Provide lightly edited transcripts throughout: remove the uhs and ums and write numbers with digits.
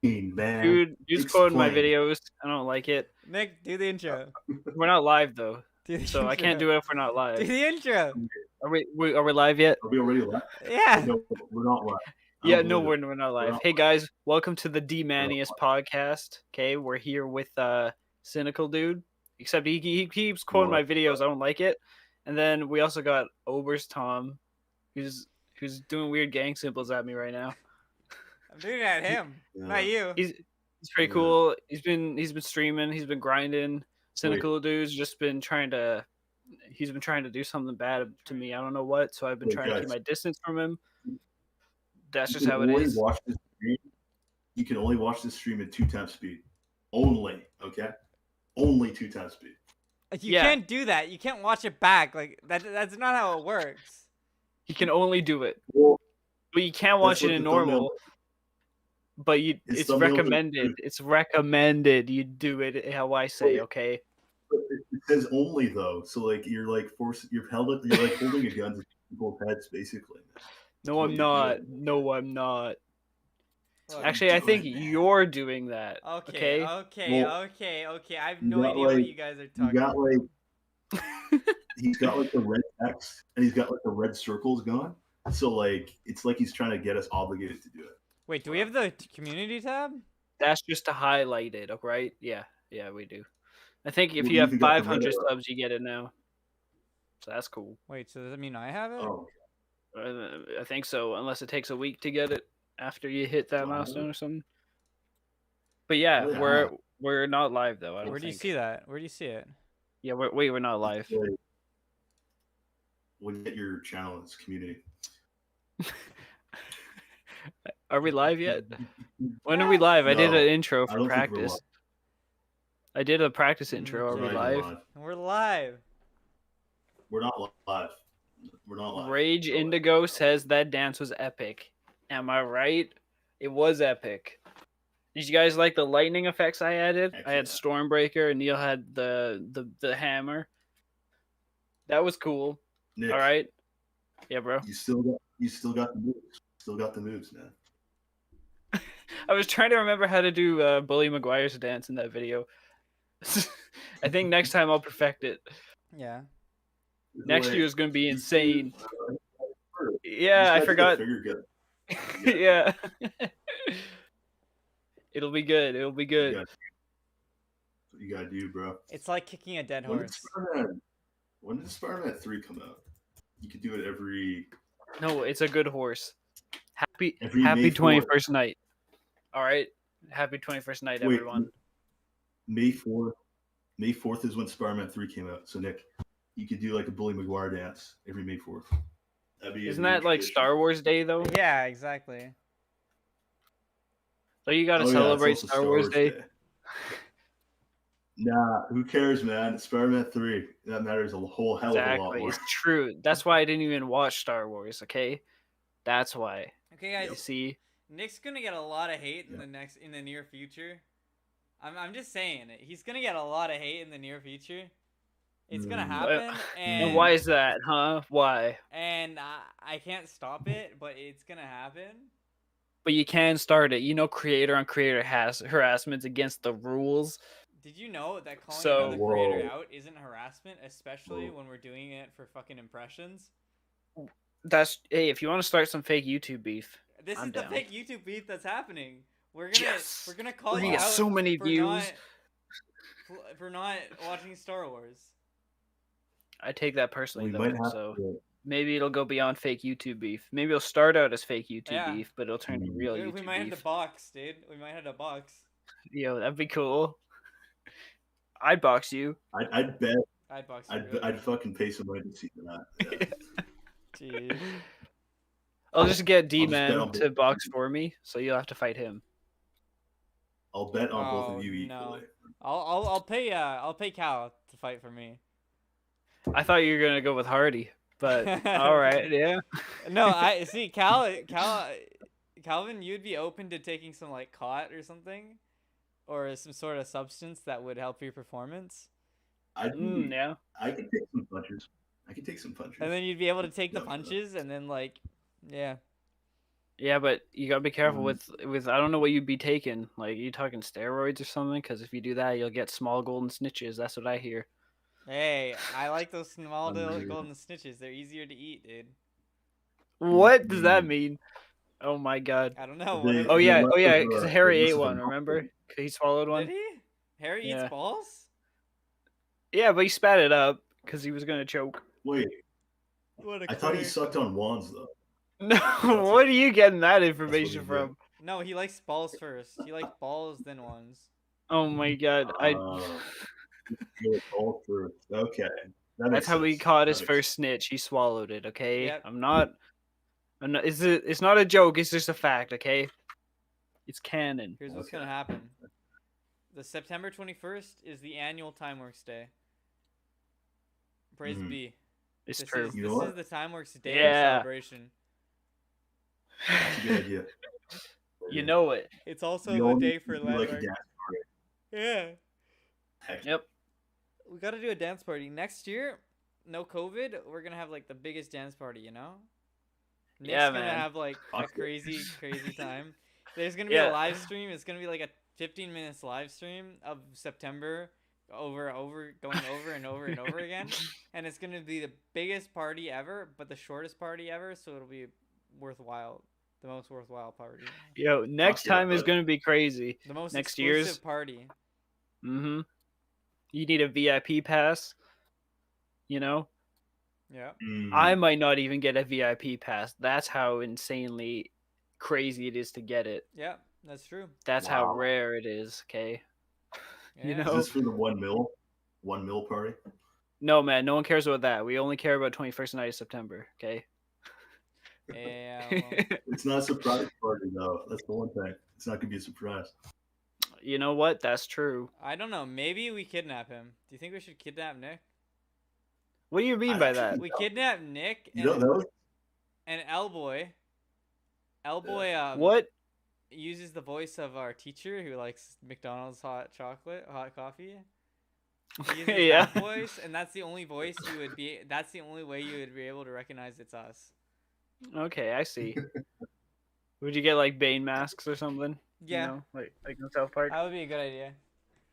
man. Dude's quoting my videos. I don't like it. Nick, do the intro. We're not live though, Do the so intro. I can't do it if we're not live. Do the intro. Are we live yet? Are we already live? Yeah. No, we're not live. Yeah, no, we're not live. Hey guys, welcome to the Dmanious Podcast. Okay, we're here with Cynical Dood. Except he keeps quoting my videos. I don't like it. And then we also got Ober's Tom, who's doing weird gang symbols at me right now. I'm doing it at him, not you. He's pretty cool. He's been streaming. He's been grinding. Cynical Dude's just been trying to. He's been trying to do something bad to me. I don't know what. So I've been trying to keep my distance from him. That's just how it is. You can only watch this stream at 2x speed. Only, okay? Only 2x speed. You can't do that. You can't watch it back. Like that's not how it works. You can only do it. Well, but you can't watch it in normal. But it's recommended. It's recommended you do it how I say, okay? It says only though. So like you're like you're like holding a gun to people's heads basically. No, I'm not. No, I'm not. Actually, I think you're doing that. Okay. I have no idea what you guys are talking about. He's got like the red text and he's got like the red circles going. So like it's like he's trying to get us obligated to do it. Wait, do we have the community tab? That's just to highlight it, right? Yeah, we do. I think if you have 500 subs, you get it now. So that's cool. Wait, so does that mean I have it? Oh. I think so, unless it takes a week to get it after you hit that milestone or something. But yeah, we're not live though. Where do you see that? Where do you see it? Yeah, we're not live. We'll get your channel in this community. Are we live yet? When are we live? I did an intro for practice. I did a practice intro. Are we live? We're live. We're not live. We're not live. Rage Indigo says that dance was epic. Am I right? It was epic. Did you guys like the lightning effects I added? I had Stormbreaker and Neil had the hammer. That was cool. Nick, all right. Yeah, bro. You still got the moves. Still got the moves, man. I was trying to remember how to do Bully Maguire's dance in that video. I think next time I'll perfect it. Yeah. Next year is going to be insane. Yeah, I forgot. Yeah. It'll be good. It'll be good. That's what you gotta do, bro. It's like kicking a dead horse. When did Spider-Man 3 come out? You could do it every... No, it's a good horse. Happy 21st night. All right? Happy 21st night, everyone. May 4th is when Spider-Man 3 came out. So, Nick, you could do like a Bully Maguire dance every May 4th. Isn't that like Star Wars Day, though? Yeah, exactly. So you got to celebrate Star Wars Day? Nah, who cares, man? Spider-Man 3. That matters a whole hell of a lot more. It's true. That's why I didn't even watch Star Wars, okay? That's why. Okay, guys. You see? Nick's going to get a lot of hate in the near future. I'm just saying it. He's going to get a lot of hate in the near future. It's going to happen. And why is that, huh? Why? And I can't stop it, but it's going to happen. But you can start it. You know, creator on creator harassment's against the rules. Did you know that calling another creator out isn't harassment, especially when we're doing it for fucking impressions? Hey, if you want to start some fake YouTube beef, this I'm is down. The fake YouTube beef that's happening. We're gonna call you out so many views for not watching Star Wars. I take that personally though, so maybe it'll go beyond fake YouTube beef. Maybe it'll start out as fake YouTube beef, but it'll turn to real YouTube beef. We might have to box, dude. We might have to box. Yo, that'd be cool. I'd box you. I'd bet. I'd box you. I'd fucking pay somebody to see that. Yeah. Jeez. I'll just get Dman to box for me, so you'll have to fight him. I'll bet on both of you equally. I'll pay Cal to fight for me. I thought you were gonna go with Hardy, but all right, yeah. No, I see Calvin. You'd be open to taking some like cot or something, or some sort of substance that would help your performance. Yeah. I could take some punches. And then you'd be able to take the punches, and then like, yeah. Yeah, but you gotta be careful Um, with I don't know what you'd be taking. Like, you talking steroids or something? Because if you do that, you'll get small golden snitches. That's what I hear. Hey, I like those small uh, golden snitches. They're easier to eat, dude. What does that mm, mean? Oh my god. I don't know. they Oh they yeah, less oh yeah. of Because a Harry less ate of a one. Remember? knockback. He swallowed Did one. he? Harry eats Yeah. balls? Yeah, but he spat it up because he was gonna choke. Wait, What a I thought he queer. sucked on wands though. No, That's what it. are you getting that That's what he information did. from? No, he likes balls first. He likes balls, then ones. Oh my god, I. Good, all through. Okay, that That's makes how he sense. caught That his makes first snitch. He swallowed it. Okay, Yep. I'm not. It's not a joke. It's just a fact. Okay, it's canon. Here's what's Okay. gonna happen. The September 21st is the annual Timeworks Day. Praise Mhm. be. It's This true. is You know this what? is the Timeworks Day of Yeah. celebration. That's a good idea. You know it. It's also We the all day need for to do, like a landmark. dance party. Yeah. Heck, Yep. We gotta do a dance party. Next year, no COVID, we're gonna have like the biggest dance party, you know? Nick's Yeah, gonna man. have like a Fuck it. crazy, crazy time. There's gonna be Yeah. a live stream. It's gonna be like a 15 minutes live stream of September going over and over and over again. And it's gonna be the biggest party ever, but the shortest party ever, so it'll be worthwhile. The most worthwhile party. Yo, next yeah, time is bud. gonna be crazy. The most Next exclusive year's. party. Mm-hmm. You need a VIP pass. You know, Yeah. I might not even get a VIP pass. That's how insanely crazy it is to get it. Yeah, that's true. That's how Wow. rare it is. Okay. You Yeah. know? Is this for the 1 mil party? No, man. No one cares about that. We only care about 21st night of September. Okay. Yeah. Well, It's not a surprise party though. That's the one thing. It's not gonna be a surprise. You know what? That's true. I don't know. Maybe we kidnap him. Do you think we should kidnap Nick? What do you mean by that? We kidnap Nick You know and, that was and Elboy. Elboy What? uses the voice of our teacher who likes McDonald's hot coffee. He uses Yeah. that voice, and that's the only voice you would be. That's the only way you would be able to recognize it's us. Okay, I see. Would you get like Bane masks or something? Yeah, You know, like in South Park. that would be a good idea.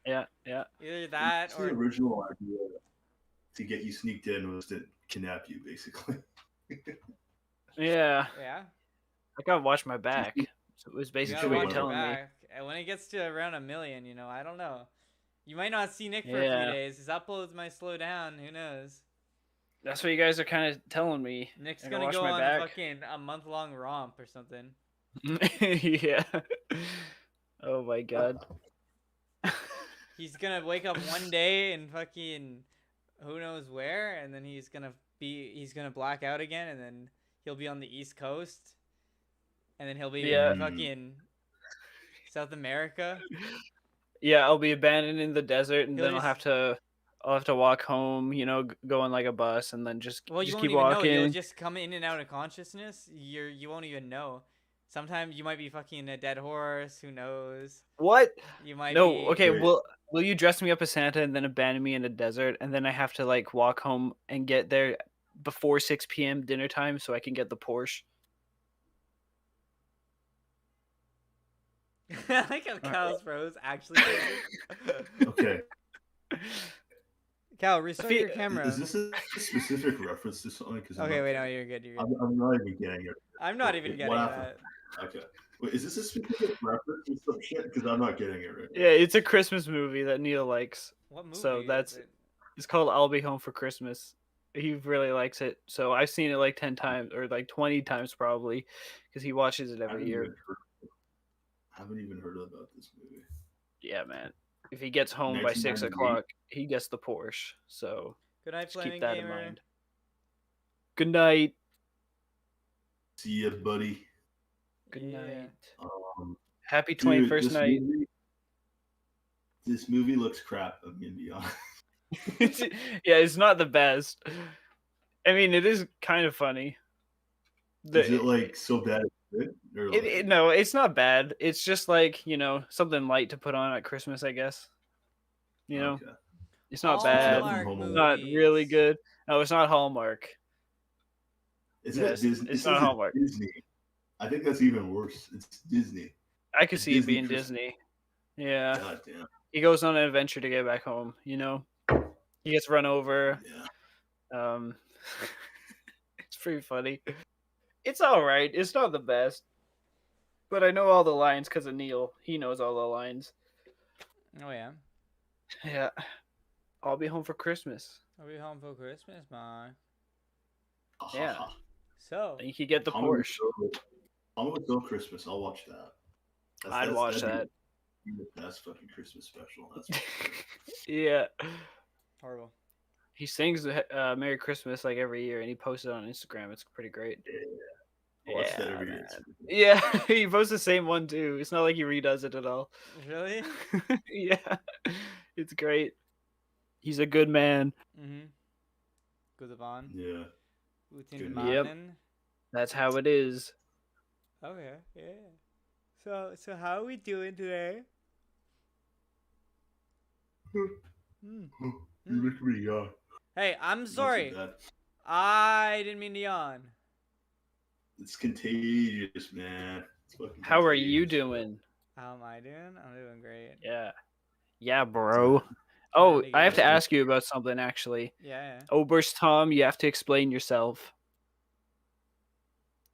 Yeah, yeah. Either that it's the or original idea to get you sneaked in was to kidnap you, basically. Yeah. yeah. I gotta watch my back. So it was You basically gotta what you're watch your telling me. back. And when it gets to around 1 million, you know, I don't know. You might not see Nick for a Yeah. few days. His uploads might slow down. Who knows? That's what you guys are kind of telling me. Nick's I gotta gonna watch go my on back. fucking a month-long romp or something. Yeah. Oh my god. He's gonna wake up one day and fucking who knows where, and then he's gonna black out again, and then he'll be on the East Coast, and then he'll be Yeah. in fucking South America. Yeah, I'll be abandoned in the desert, and He'll then just- I'll have to walk home. You know, go on like a bus, and then just Well, you just won't keep even know. walking. You'll just come in and out of consciousness. You won't even know. Sometimes you might be fucking a dead horse. Who knows? What? You might No. be. Okay. Wait. Will you dress me up as Santa and then abandon me in the desert, and then I have to like walk home and get there before 6 p.m. dinner time so I can get the Porsche? I like how Cal's bros actually. Okay. Cal, restart your camera. Is this a specific reference to something? Okay, wait, no, you're good. You're good. I'm not even getting it. I'm not even What getting happened? that. Okay. Wait, is this a specific reference to some shit? Because I'm not getting it right. Yeah, it's a Christmas movie that Neil likes. What movie? So is that's- it? It's called I'll Be Home for Christmas. He really likes it. So I've seen it like 10 times or like 20 times probably because he watches it every year. I haven't even heard about this movie. Yeah, man. If he gets home by 6 1998. o'clock, he gets the Porsche. So Good night, just Flaming keep that in Gamer. mind. Good night. See ya, buddy. Good Yeah. night. Dude, Happy 21st this night. This movie looks crap. I'm gonna be honest. Yeah, it's not the best. I mean, it is kind of funny. Is it like so bad it's good? Or like, No, it's not bad. It's just like, you know, something light to put on at Christmas, I guess. You know, okay. it's not bad. Hallmark It's not really movies. good. No, it's not Hallmark. Isn't Yes, it Disney? it's It not says Hallmark. Disney. I think that's even worse. It's Disney. I could see it Disney being Christmas. Disney. Yeah. God damn. He goes on an adventure to get back home, you know? He gets run over. Yeah. It's pretty funny. It's all right. It's not the best. But I know all the lines because of Neil. He knows all the lines. Oh yeah. Yeah. I'll be home for Christmas. I'll be home for Christmas, man. Yeah. So You could get the Porsche. Home with No Christmas. I'll watch that. I'd watch that. Be the best fucking Christmas special. That's for sure. Yeah. horrible. He sings Merry Christmas like every year, and he posts it on Instagram. It's pretty great. Yeah. I watch that every year. Yeah, he posts the same one too. It's not like he redoes it at all. Really? Yeah, it's great. He's a good man. Mm-hmm. Good Dman. Yeah. Guten Good. Yep. Morgen. That's how it is. Okay. Yeah. So how are we doing today? You make me yawn. Hey, I'm Not so sorry. bad. I didn't mean to yawn. It's contagious, man. It's fucking How are you contagious. doing? How am I doing? I'm doing great. Yeah. Yeah, bro. Oh, Trying to I have to get- ask you about something actually. Yeah. Oberst Tom, you have to explain yourself.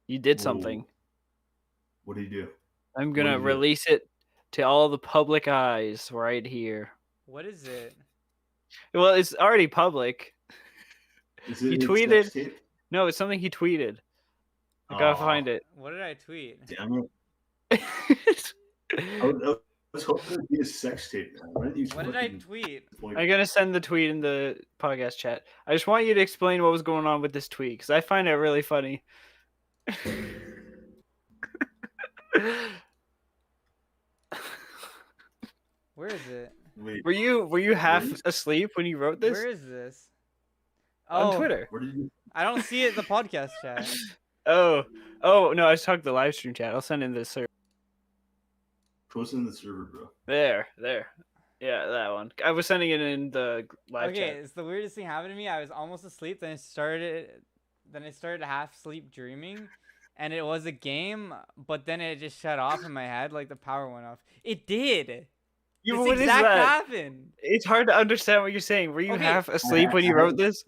You did Whoa. something. What do you do? I'm What gonna did you do? release it to all the public eyes right here. What is it? Well, it's already public. Is He it a tweeted- sex tape? No, it's something he tweeted. I gotta Aw, find it. What did I tweet? Damn it. I was hoping it'd be a sex tape, man. Why didn't you What did I fucking tweet? point- I'm gonna send the tweet in the podcast chat. I just want you to explain what was going on with this tweet because I find it really funny. Where is it? Wait, Were you half is- asleep when you wrote this Where is this? on Twitter? where did you? I don't see it in the podcast chat. Oh no, I was talking the live stream chat. I'll send in this server. Post it in the server, bro. There. Yeah, that one. I was sending it in the live Okay, chat. it's the weirdest thing happened to me. I was almost asleep, then I started half sleep dreaming, and it was a game, but then it just shut off in my head, like the power went off. It did. Yeah, This what is exact that? happened. It's hard to understand what you're saying. Were you Okay. half asleep when you wrote this?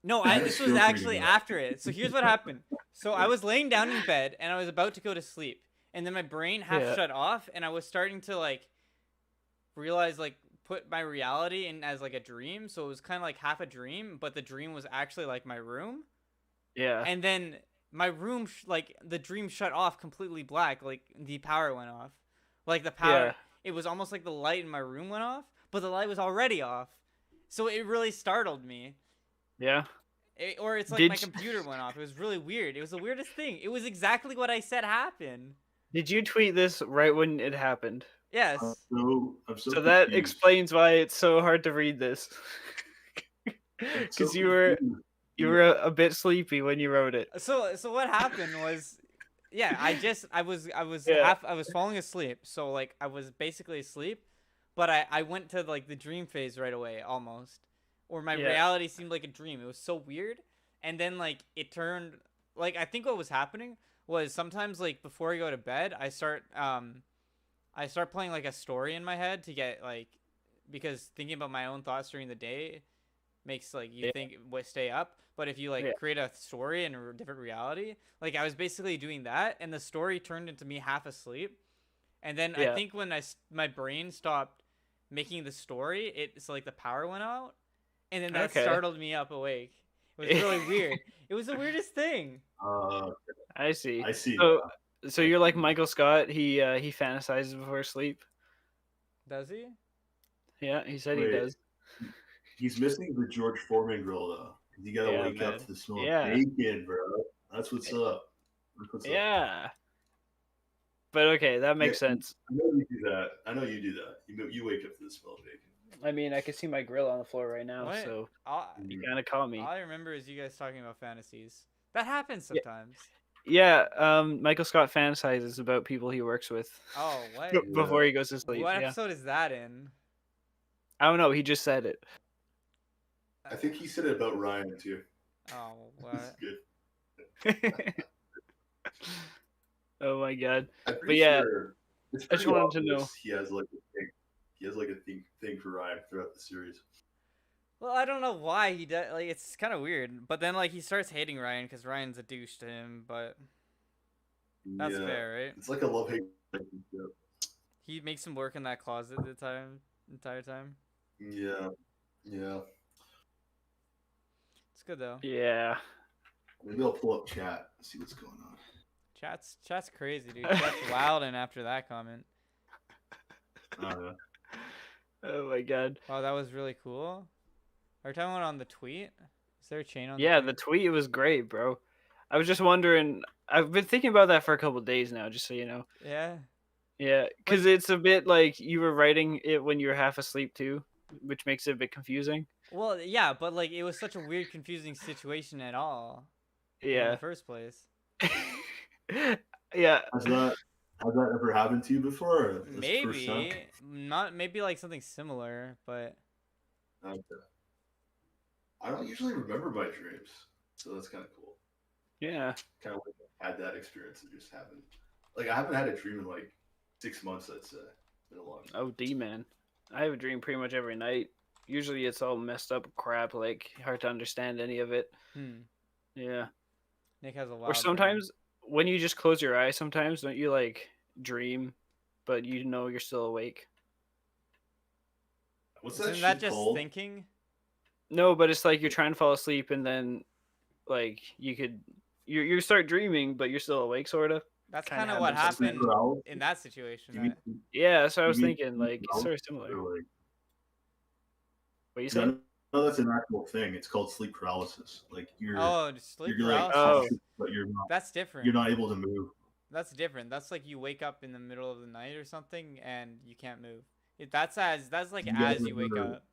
No, I had this a was stroke actually reading that. after it. So here's what happened. So I was laying down in bed and I was about to go to sleep, and then my brain half Yeah. shut off, and I was starting to like realize like put my reality in as like a dream. So it was kind of like half a dream, but the dream was actually like my room. Yeah. And then my room like the dream shut off completely black, like the power went off. Like the power, Yeah. it was almost like the light in my room went off, but the light was already off. So it really startled me. Yeah. Or it's like Did my you- computer went off. It was really weird. It was the weirdest thing. It was exactly what I said happened. Did you tweet this right when it happened? Yes. I'm so So that confused. explains why it's so hard to read this. I'm so Because you were confused. a bit sleepy when you wrote it. So what happened was, yeah, I was Yeah. I was falling asleep. So like I was basically asleep, but I went to like the dream phase right away almost, or my Yeah. reality seemed like a dream. It was so weird, and then like it turned like I think what was happening was sometimes like before I go to bed I start playing like a story in my head to get like, because thinking about my own thoughts during the day makes like you Yeah. think what stay up, but if you like Yeah. create a story in a different reality, like I was basically doing that, and the story turned into me half asleep, and then I Yeah. think when my brain stopped making the story, it's like the power went out, and then that Okay. startled me up awake. It was really weird. It was the weirdest thing. I see. I see. So you're like Michael Scott. He fantasizes before sleep. Does he? Yeah, he said Wait. he does. He's missing the George Foreman grill though. You gotta Yeah, wake up man. to the smell Yeah. of bacon, bro. That's what's up. That's what's up. Yeah. But okay, that makes Yeah. sense. I know you do that. I know you do that. You wake up to the smell of bacon. I mean, I can see my grill on the floor right now, What? so All, you kind of caught me. all I remember is you guys talking about fantasies. That happens sometimes. Yeah, Michael Scott fantasizes about people he works with Oh, what? before he goes to sleep. What Yeah. episode is that in? I don't know. He just said it. I think he said it about Ryan too. Oh, This is what? good. Oh my god. I'm But pretty yeah, sure it's I just pretty wanted to know. obvious he has like a thing. He has like a thing for Ryan throughout the series. Well, I don't know why he does. Like, it's kind of weird. But then, like, he starts hating Ryan because Ryan's a douche to him. But that's fair, right? It's like a love-hate relationship. He makes him work in that closet the entire time. Yeah. It's good though. Yeah. Maybe I'll pull up chat and see what's going on. Chat's crazy, dude. Chat's wilding after that comment. Oh my god. Wow, that was really cool. Are you talking about on the tweet? Is there a chain on? Yeah, the the tweet was great, bro. I was just wondering. I've been thinking about that for a couple days now, just so you know. Yeah. Yeah, because it's a bit like you were writing it when you were half asleep too, which makes it a bit confusing. Well, yeah, but like it was such a weird, confusing situation at all. In Yeah. the first place. Yeah. Has that ever happened to you before? Or this first time? Maybe not. Maybe like something similar, but Okay. I don't usually remember my dreams, so that's kind of cool. Yeah. Kind of like I had that experience and just haven't. Like I haven't had a dream in like 6 months. I'd say. It's been a long time. Oh, Dman. I have a dream pretty much every night. Usually it's all messed up crap, like hard to understand any of it. Yeah. Nick has a wild. Or sometimes when you just close your eyes, sometimes don't you like dream, but you know you're still awake? What's that? Isn't that shit just called? thinking? No, but it's like you're trying to fall asleep and then like you start dreaming, but you're still awake, sort of. That's Kinda kind of what happens sometimes. happened in that situation. You mean- Yeah, that's what I was you mean thinking. sleep Like it's sort of paralysis similar. or, like- What you No, saying? no, that's an actual thing. It's called sleep paralysis. Like Oh, sleep you're like paralysis. conscious, but you're not. That's different. You're not able to move. That's different. That's like you wake up in the middle of the night or something and you can't move. That's like You guys as you wake ever- up.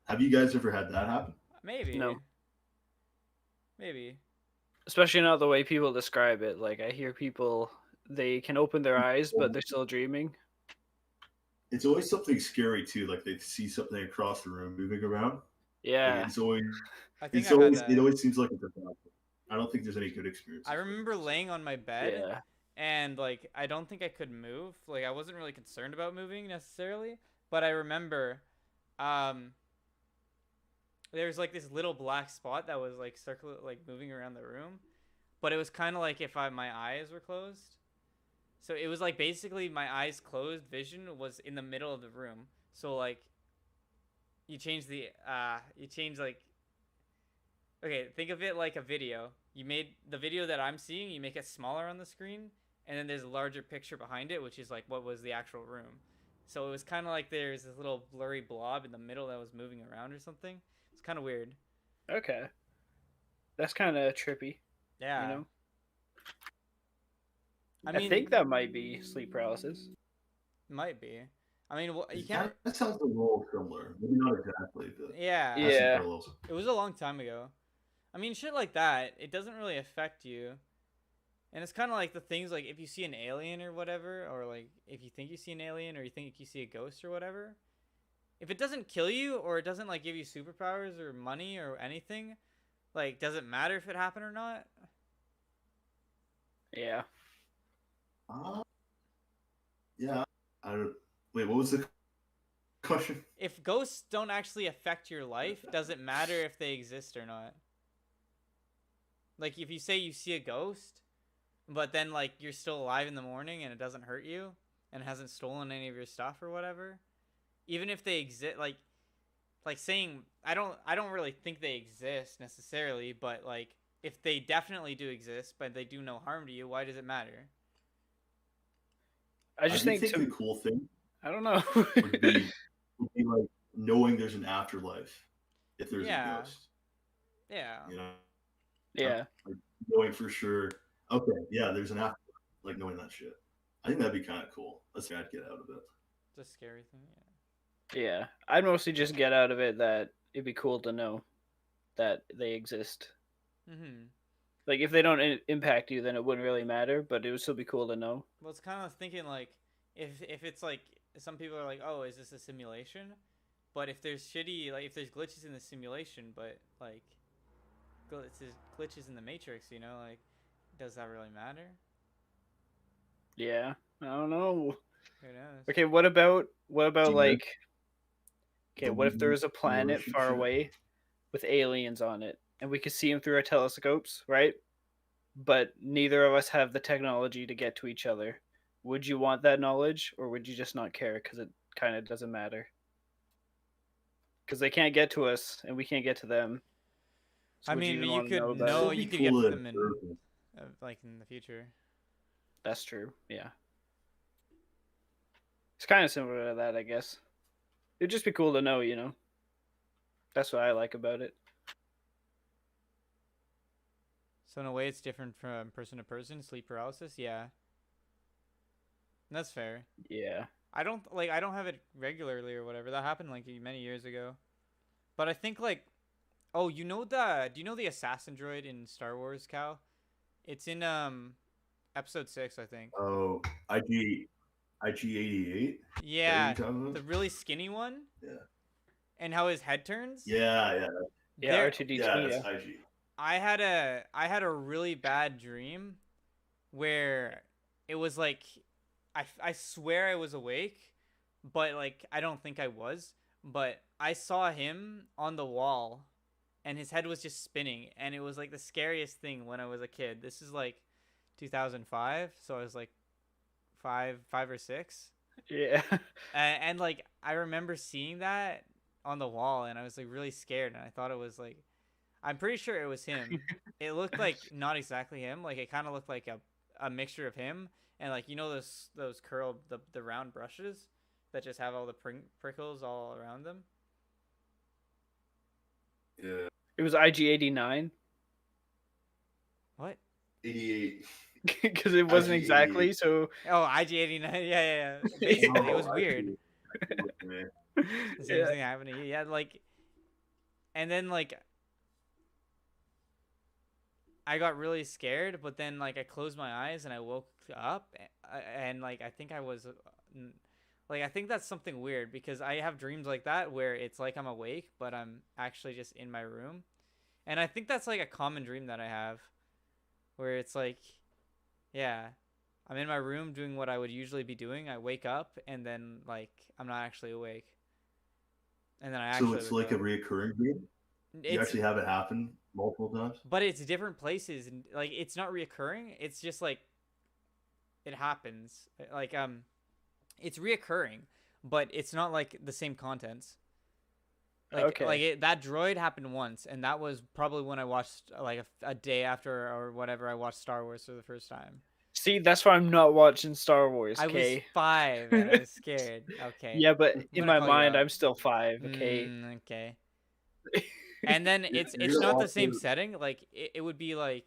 Have you guys ever had that happen? Maybe. No. Maybe. Especially not the way people describe it. Like I hear people, they can open their eyes, but they're still dreaming. It's always something scary too. Like they see something across the room moving around. Yeah. Like, it's always. I think It's I've had always. that. It always seems like it's a bad thing. I don't think there's any good experience. I remember laying on my bed Yeah. and like I don't think I could move. Like I wasn't really concerned about moving necessarily, but I remember there's like this little black spot that was like moving around the room, but it was kind of like if my eyes were closed. So it was like basically my eyes closed, vision was in the middle of the room. So like you change like okay, think of it like a video. You made the video that I'm seeing, you make it smaller on the screen, and then there's a larger picture behind it, which is like what was the actual room. So it was kind of like there's this little blurry blob in the middle that was moving around or something. It's kind of weird. Okay. That's kind of trippy. Yeah. You know. I think that might be sleep paralysis. Might be. I mean, you can't. That sounds a little similar. Maybe not exactly, but Yeah. has some Yeah. parallels. It was a long time ago. I mean, shit like that, it doesn't really affect you. And it's kind of like the things like if you see an alien or whatever, or like if you think you see an alien or you think you see a ghost or whatever, if it doesn't kill you or it doesn't like give you superpowers or money or anything, like does it matter if it happened or not? Yeah. Yeah. I don't. Wait, what was the question? If ghosts don't actually affect your life, does it matter if they exist or not? Like if you say you see a ghost, but then like you're still alive in the morning and it doesn't hurt you and it hasn't stolen any of your stuff or whatever, even if they exist, like saying I don't really think they exist necessarily, but like if they definitely do exist but they do no harm to you, why does it matter? I just think the cool thing I don't know. would be like knowing there's an afterlife if there's a ghost. Yeah. You know. Yeah. Like knowing for sure. Okay. Yeah. There's an afterlife. Like knowing that shit. I think that'd be kind of cool. That's what I'd get out of it. It's a scary thing. Yeah. Yeah. I'd mostly just get out of it that it'd be cool to know that they exist. Mm-hmm. Like if they don't impact you, then it wouldn't really matter. But it would still be cool to know. Well, it's kind of thinking like if it's like some people are like, oh, is this a simulation? But if there's if there's glitches in the simulation, but like glitches in the Matrix, you know, like does that really matter? Yeah, I don't know. Who knows? Okay, what about Do you like, okay, the what if there was a in the planet ocean far shit? away with aliens on it, and we could see them through our telescopes, right? But neither of us have the technology to get to each other. Would you want that knowledge, or would you just not care because it kind of doesn't matter? Because they can't get to us, and we can't get to them. So I would you mean, even you want to could know about know, it? It'd you be could cool get to to them in, observe them. like in the future. That's true. Yeah, it's kind of similar to that, I guess. It'd just be cool to know, you know. That's what I like about it. So in a way, it's different from person to person. Sleep paralysis, yeah, that's fair. Yeah. I don't have it regularly or whatever. That happened like many years ago. But I think like, oh, do you know the assassin droid in Star Wars, Cal? It's in episode 6, I think. Oh, IG-88. Is that what you're Yeah, talking about? the really skinny one, Yeah. and how his head turns. Yeah. Yeah, There, R2D2. Yeah, Yeah. that's IG. I had a really bad dream where it was like I swear I was awake, but like I don't think I was, but I saw him on the wall and his head was just spinning, and it was like the scariest thing when I was a kid. This is like 2005, so I was like 5 or 6. Yeah. And like I remember seeing that on the wall, and I was like really scared, and I thought it was like, I'm pretty sure it was him. It looked like not exactly him. Like it kind of looked like a mixture of him and like those curled the round brushes that just have all the prickles all around them. Yeah. It was IG-89 What? 88. because it wasn't exactly IG-88. so. Oh, IG-89. Yeah. Basically, it was Oh, weird. man. The same Yeah. thing happened to you. Yeah, like, and then like I got really scared, but then like I closed my eyes and I woke up, and like I think I was like, I think that's something weird because I have dreams like that where it's like I'm awake but I'm actually just in my room. And I think that's like a common dream that I have where it's like, yeah, I'm in my room doing what I would usually be doing. I wake up and then like I'm not actually awake. And then I So actually it's wake like a up. reoccurring dream? You It's actually have it happen multiple times? but it's different places, and like it's not reoccurring. It's just like it happens. Like it's reoccurring, but it's not like the same contents. Okay. That droid happened once, and that was probably when I watched like a day after or whatever I watched Star Wars for the first time. See, that's why I'm not watching Star Wars. I was Okay. 5 and I was scared. Okay. Yeah, but I'm in gonna my call you mind, out. I'm still 5. Okay. Okay. And then it's You're not the also- same setting. Like it would be like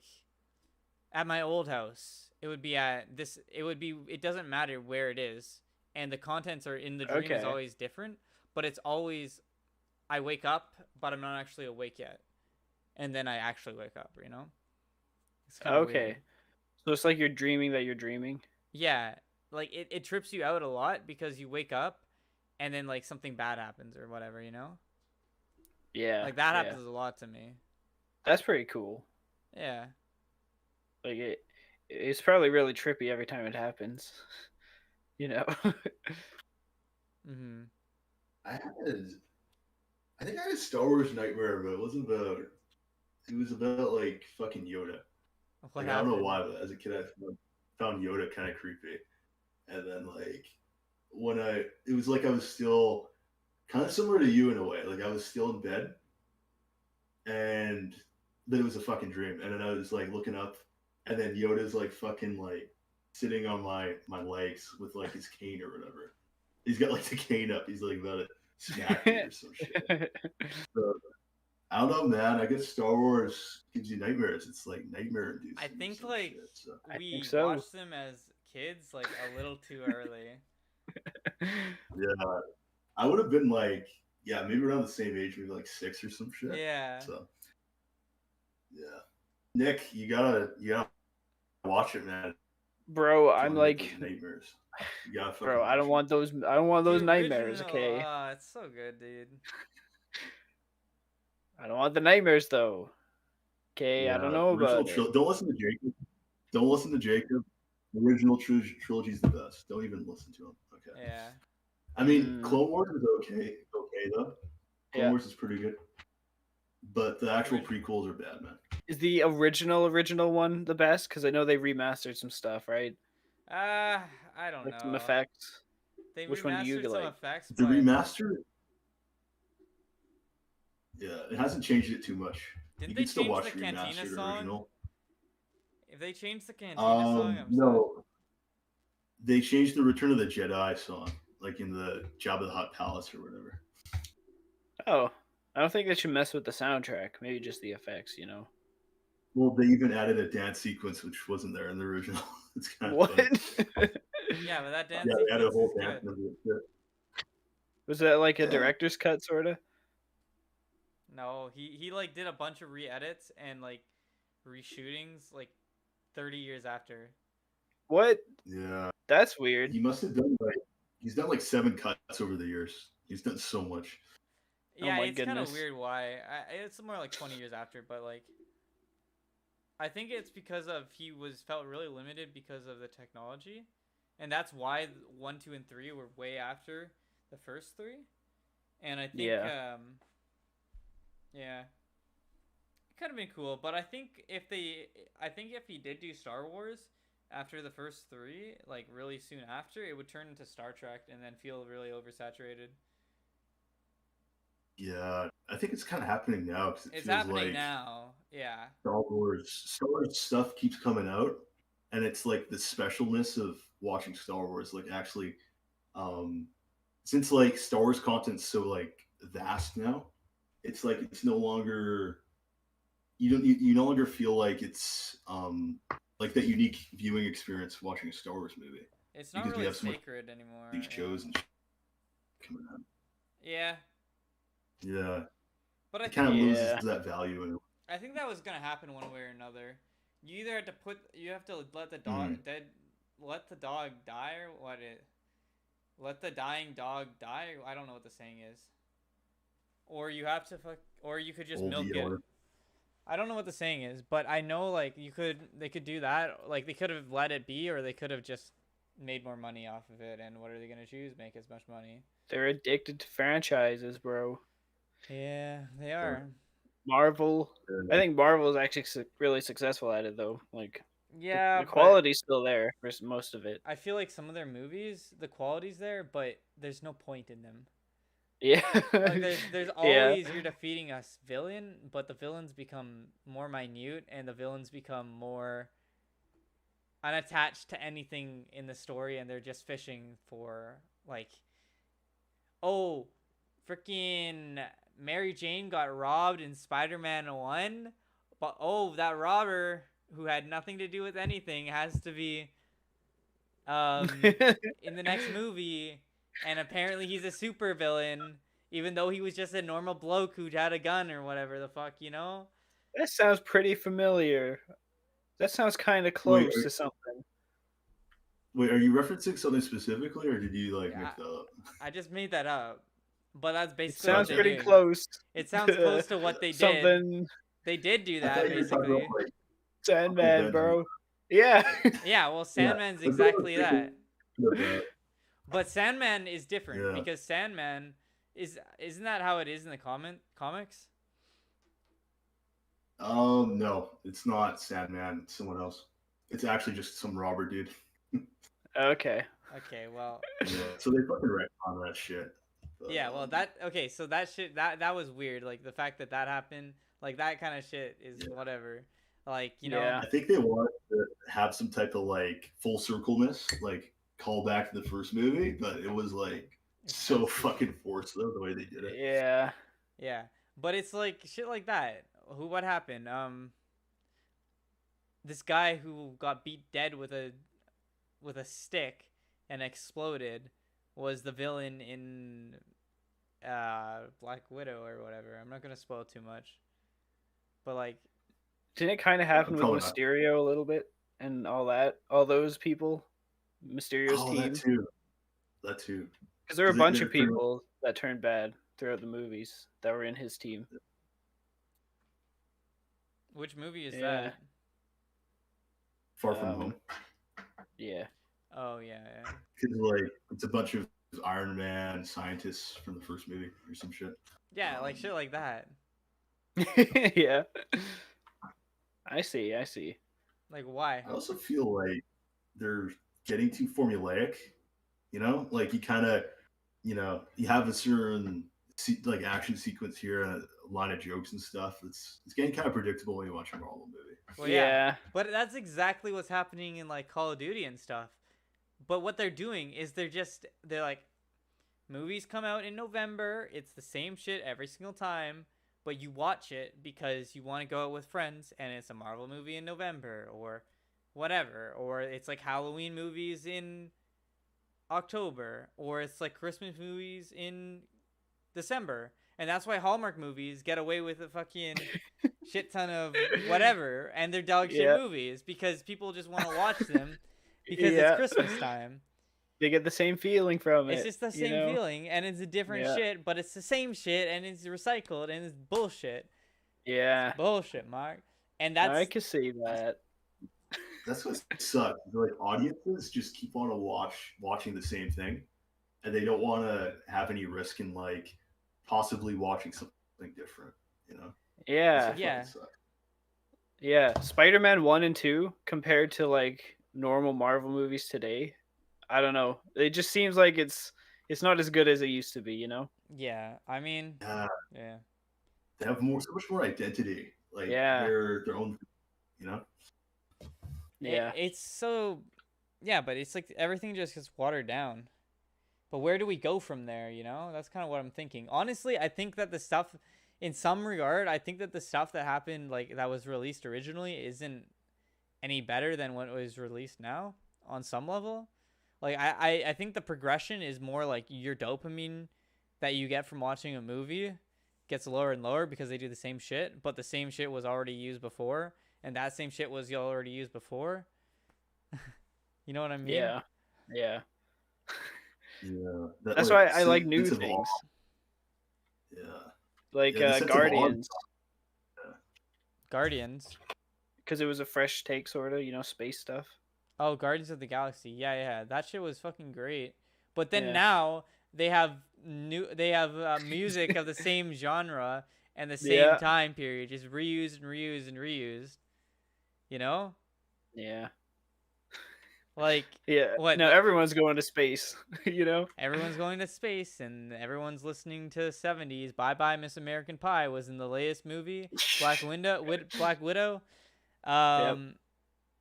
at my old house. It would be at this. It would be. It doesn't matter where it is, and the contents are in the dream is Okay. always different. But it's always, I wake up, but I'm not actually awake yet, and then I actually wake up. You know. It's kind of Okay. weird. So it's like you're dreaming that you're dreaming. Yeah, like it trips you out a lot because you wake up, and then like something bad happens or whatever. You know. Yeah. Like that yeah. happens a lot to me. That's pretty cool. Yeah. Like it's probably really trippy every time it happens. You know. Mm-hmm. I think I had a Star Wars nightmare, but it wasn't about. It was about like fucking Yoda. What Like, I don't know happened? why, but as a kid, I found Yoda kind of creepy. And then like it was like I was still kind of similar to you in a way. Like I was still in bed, and then it was a fucking dream. And then I was like looking up, and then Yoda's like fucking like sitting on my legs with like his cane or whatever. He's got like the cane up. He's like about to smack me or some shit. So, I don't know, man. I guess Star Wars gives you nightmares. It's like nightmare inducing. I think some like shit, so. I we think so. watched them as kids like a little too early. Yeah, I would have been like, yeah, maybe around the same age, maybe like 6 or some shit. Yeah. So, yeah, Nick, you gotta watch it, man. Bro, It's I'm one of like, those nightmares. You gotta fucking bro, I don't watch want those The nightmares. original- Okay. it's so good, dude. I don't want the nightmares though. it. Okay, I Yeah, don't know original about it. Don't listen to Jacob. Don't listen to Jacob. The original trilogy is the best. Don't even listen to them. Okay. Yeah. I mean, Clone Wars is okay though. Clone Wars is pretty good, but the actual prequels are bad, man. Is the original one the best? Because I know they remastered some stuff, right? I don't know. Some effects. They Which one do you remastered some like? effects. The remaster, yeah, it hasn't changed it too much. Didn't you they can still change watch the the Cantina remastered song? original. If they changed the Cantina song, I'm no. Sad. They changed the Return of the Jedi song, like in the Jabba the Hutt Palace or whatever. Oh, I don't think they should mess with the soundtrack. Maybe just the effects, Well, they even added a dance sequence which wasn't there in the original. It's kind of what? Yeah, but that dance they sequence added a whole is dance good. Was that like a director's cut, sort of? No, he like did a bunch of re-edits and like reshootings like 30 years after. What? Yeah, that's weird. He must have done he's done like 7 cuts over the years. He's done so much. Yeah, it's kind of weird why. It's more like 20 years after, but like I think it's because of he felt really limited because of the technology, and that's why 1, 2, and 3 were way after the first 3. And I think yeah, it could have been cool, but I think if he did do Star Wars after the first 3, like really soon after, it would turn into Star Trek and then feel really oversaturated. Yeah, I think it's kind of happening now. It's happening now. Yeah. Star Wars stuff keeps coming out, and it's like the specialness of watching Star Wars. Like actually, since like Star Wars content's so like vast now, it's like it's no longer you no longer feel like it's like that unique viewing experience watching a Star Wars movie. It's not really sacred anymore. These shows and coming out. Yeah. Yeah. But it kind of loses that value in it. I think that was gonna happen one way or another. You either have to let the dog let the dog die, or let the dying dog die. I don't know what the saying is. Or you have to or you could just milk it. I don't know what the saying is, but I know like they could do that. Like they could have let it be, or they could have just made more money off of it. And what are they gonna choose? Make as much money. They're addicted to franchises, bro. Yeah, they are. Marvel. I think Marvel is actually really successful at it, though. Like, yeah, the quality's still there for most of it. I feel like some of their movies, the quality's there, but there's no point in them. Yeah. Like there's always you're defeating a villain, but the villains become more minute, and the villains become more unattached to anything in the story, and they're just fishing for like, oh, freaking Mary Jane got robbed in Spider-Man 1, but that robber who had nothing to do with anything has to be in the next movie, and apparently he's a super villain, even though he was just a normal bloke who had a gun or whatever the fuck, That sounds pretty familiar. That sounds kind of close to something. Wait, are you referencing something specifically, or did you make that up? I just made that up. But that's basically sounds pretty close. It sounds close to what they did. They did do that, basically. Sandman, bro. Yeah. Yeah, well, Sandman's exactly that. But Sandman is different because Sandman isn't that how it is in the comics? No, it's not Sandman. It's someone else. It's actually just some robber dude. Okay, well. Yeah, so they fucking retcon that shit. But, yeah, well, so that shit, that was weird. Like, the fact that happened, like, that kind of shit is whatever. Like, know. I think they wanted to have some type of, full circleness, call back to the first movie, but it was, so fucking forced, though, the way they did it. Yeah. Yeah, but it's, shit like that. What happened? This guy who got beat dead with a stick and exploded was the villain in Black Widow or whatever. I'm not gonna spoil too much, but didn't it kind of happen with Mysterio a little bit and all those people, Mysterio's team? That too. Because there were a bunch of people that turned bad throughout the movies that were in his team. Which movie is that? Far From Home. Yeah. Oh yeah, yeah. Because like it's a bunch of Iron Man scientists from the first movie or some shit. Yeah, like shit like that. Yeah. I see. Like why? I also feel like they're getting too formulaic. You know, like you kind of, you have a certain like action sequence here and a line of jokes and stuff. It's getting kind of predictable when you watch a Marvel movie. Well, yeah. Yeah. But that's exactly what's happening in like Call of Duty and stuff. But what they're doing is they're like movies come out in November, it's the same shit every single time, but you watch it because you want to go out with friends and it's a Marvel movie in November or whatever, or it's like Halloween movies in October, or it's like Christmas movies in December. And that's why Hallmark movies get away with a fucking shit ton of whatever, and they're dog shit Yeah. movies because people just want to watch them because Yeah. it's Christmas time. They get the same feeling from it. It's just the same feeling, and it's a different shit, but it's the same shit, and it's recycled, and it's bullshit. Yeah. It's bullshit, Mark. And that's I can see that. That's what sucks. Like audiences just keep on watching the same thing, and they don't want to have any risk in like possibly watching something different. You know? Yeah. Yeah. Yeah. Spider-Man 1 and 2 compared to like normal Marvel movies today, I don't know. It just seems like it's not as good as it used to be, you know? Yeah. I mean, Yeah. yeah. They have so much more identity. Like Yeah. they're their own. You know? Yeah. It's so, yeah, but it's like everything just gets watered down. But where do we go from there, you know? That's kind of what I'm thinking. Honestly, I think that the stuff, in some regard, I think that the stuff that happened, like, that was released originally isn't any better than what was released now, on some level. Like, I think the progression is more like your dopamine that you get from watching a movie gets lower and lower because they do the same shit, but the same shit was already used before, and that same shit was already used before. You know what I mean? Yeah. Yeah. Yeah. That's why I like new things. Yeah. Like Yeah, the sense of awe. Guardians. Guardians. Because it was a fresh take, sort of, you know, space stuff. Oh, Guardians of the Galaxy. Yeah, yeah. That shit was fucking great. But then Yeah. now they have music of the same genre and the same time period, just reused and reused and reused. You know? Yeah. Like, yeah. what? No, everyone's going to space, you know? Everyone's going to space and everyone's listening to 70s. Bye Bye Miss American Pie was in the latest movie. Black Widow.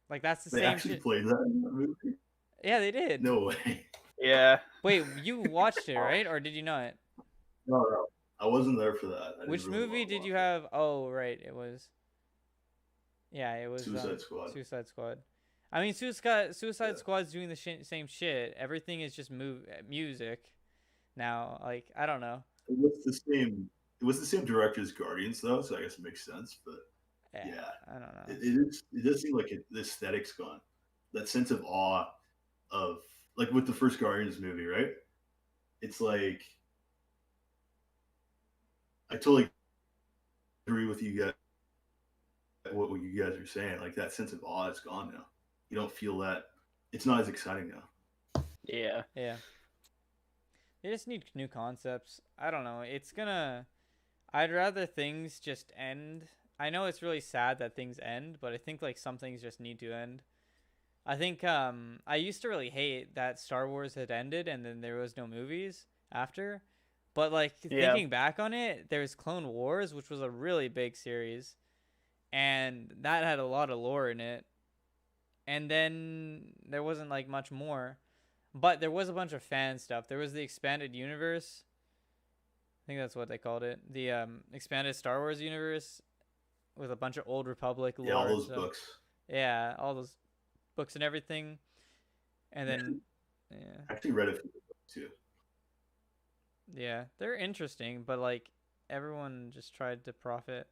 Like that's the They same actually shit. played that in the movie? Yeah, they did. No way. Yeah. Wait, you watched it, right? Or did you not? No. I wasn't there for that. Which movie did you have? Oh, right. It was. Yeah, it was Suicide Squad. Suicide Squad. I mean, Suicide Squad's doing the same shit. Everything is just music now. Like, I don't know. It was the same director as Guardians, though, so I guess it makes sense. But yeah, I don't know. It does seem like the aesthetic's gone. That sense of awe of like with the first Guardians movie, right? It's like I totally agree with you guys. What you guys are saying, like that sense of awe is gone now. You don't feel that. It's not as exciting now. Yeah. Yeah. They just need new concepts. I don't know. I'd rather things just end. I know it's really sad that things end, but I think like some things just need to end. I think I used to really hate that Star Wars had ended and then there was no movies after. But like thinking back on it, there's Clone Wars, which was a really big series, and that had a lot of lore in it. And then there wasn't like much more, but there was a bunch of fan stuff. There was the expanded universe. I think that's what they called it. The expanded Star Wars universe with a bunch of Old Republic lore. Yeah, all those books. Yeah, all those books and everything. And then, I actually read a few books too. Yeah, they're interesting, but like everyone just tried to profit.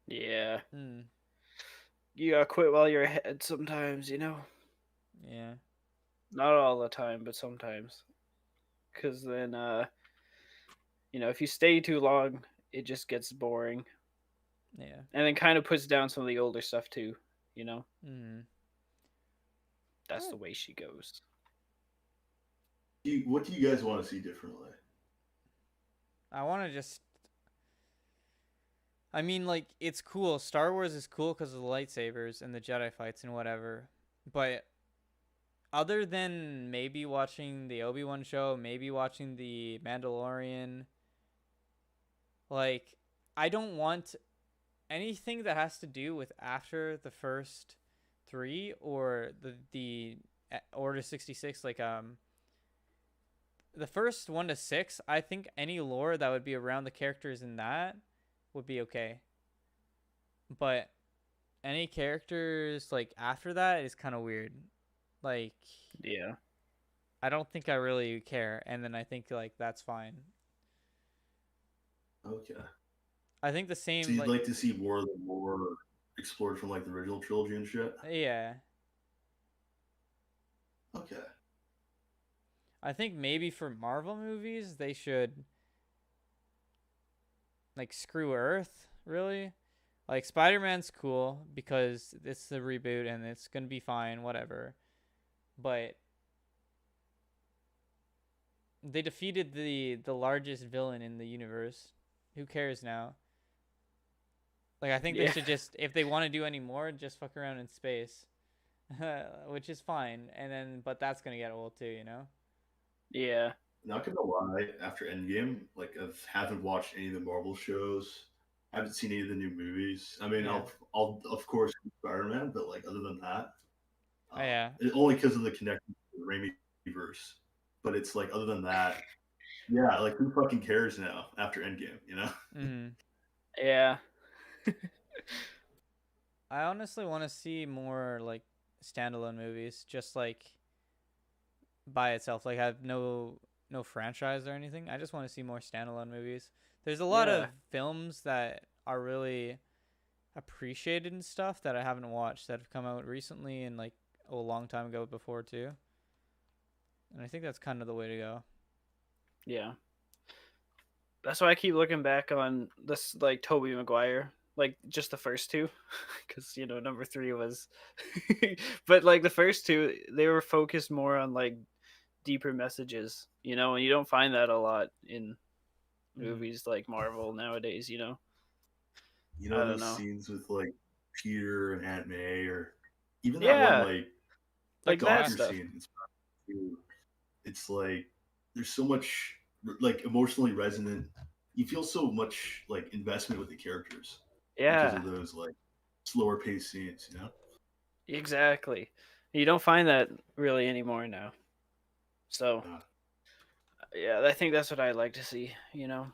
Yeah. You gotta quit while you're ahead sometimes, you know? Yeah. Not all the time, but sometimes. Because then, you know, if you stay too long, it just gets boring. Yeah. And then kind of puts down some of the older stuff too, you know? that's the way she goes. What do you guys want to see differently? I want to just. I mean, like, it's cool. Star Wars is cool because of the lightsabers and the Jedi fights and whatever. But other than maybe watching the Obi-Wan show, maybe watching the Mandalorian, like, I don't want anything that has to do with after the first 3 or the Order 66, like the first 1 to 6. I think any lore that would be around the characters in that would be okay. But any characters like after that is kind of weird. Like, yeah, I don't think I really care, and then I think like that's fine. Okay. I think the same. So you'd like to see more of the lore explored from like the original trilogy and shit? Yeah. Okay. I think maybe for Marvel movies they should like screw Earth, really. Like, Spider-Man's cool because it's the reboot and it's gonna be fine, whatever. But they defeated the largest villain in the universe. Who cares now? Like, I think they should just, if they want to do any more, just fuck around in space, which is fine. And then, but that's gonna get old too, you know? Yeah. Not gonna lie, after Endgame, like I haven't watched any of the Marvel shows. I haven't seen any of the new movies. I mean, Yeah. I'll of course Spider-Man, but like other than that, Yeah. only because of the connection to the Raimi verse. But it's like other than that, yeah, like who fucking cares now after Endgame, you know? Mm-hmm. Yeah. I honestly want to see more like standalone movies, just like by itself. Like, have no franchise or anything. I just want to see more standalone movies. There's a lot of films that are really appreciated and stuff that I haven't watched that have come out recently and like a long time ago before too. And I think that's kind of the way to go. Yeah. That's why I keep looking back on this, like, Tobey Maguire, like, just the first 2, because, you know, number 3 was... but, like, the first 2, they were focused more on, like, deeper messages, you know, and you don't find that a lot in movies like Marvel nowadays, you know? You know, those scenes with, like, Peter and Aunt May, or even that one, like that stuff. Scene. It's like, there's so much, like, emotionally resonant. You feel so much, like, investment with the characters. Yeah. Because of those, like, slower paced scenes, you know? Exactly. You don't find that really anymore now. So, yeah, I think that's what I'd like to see, you know?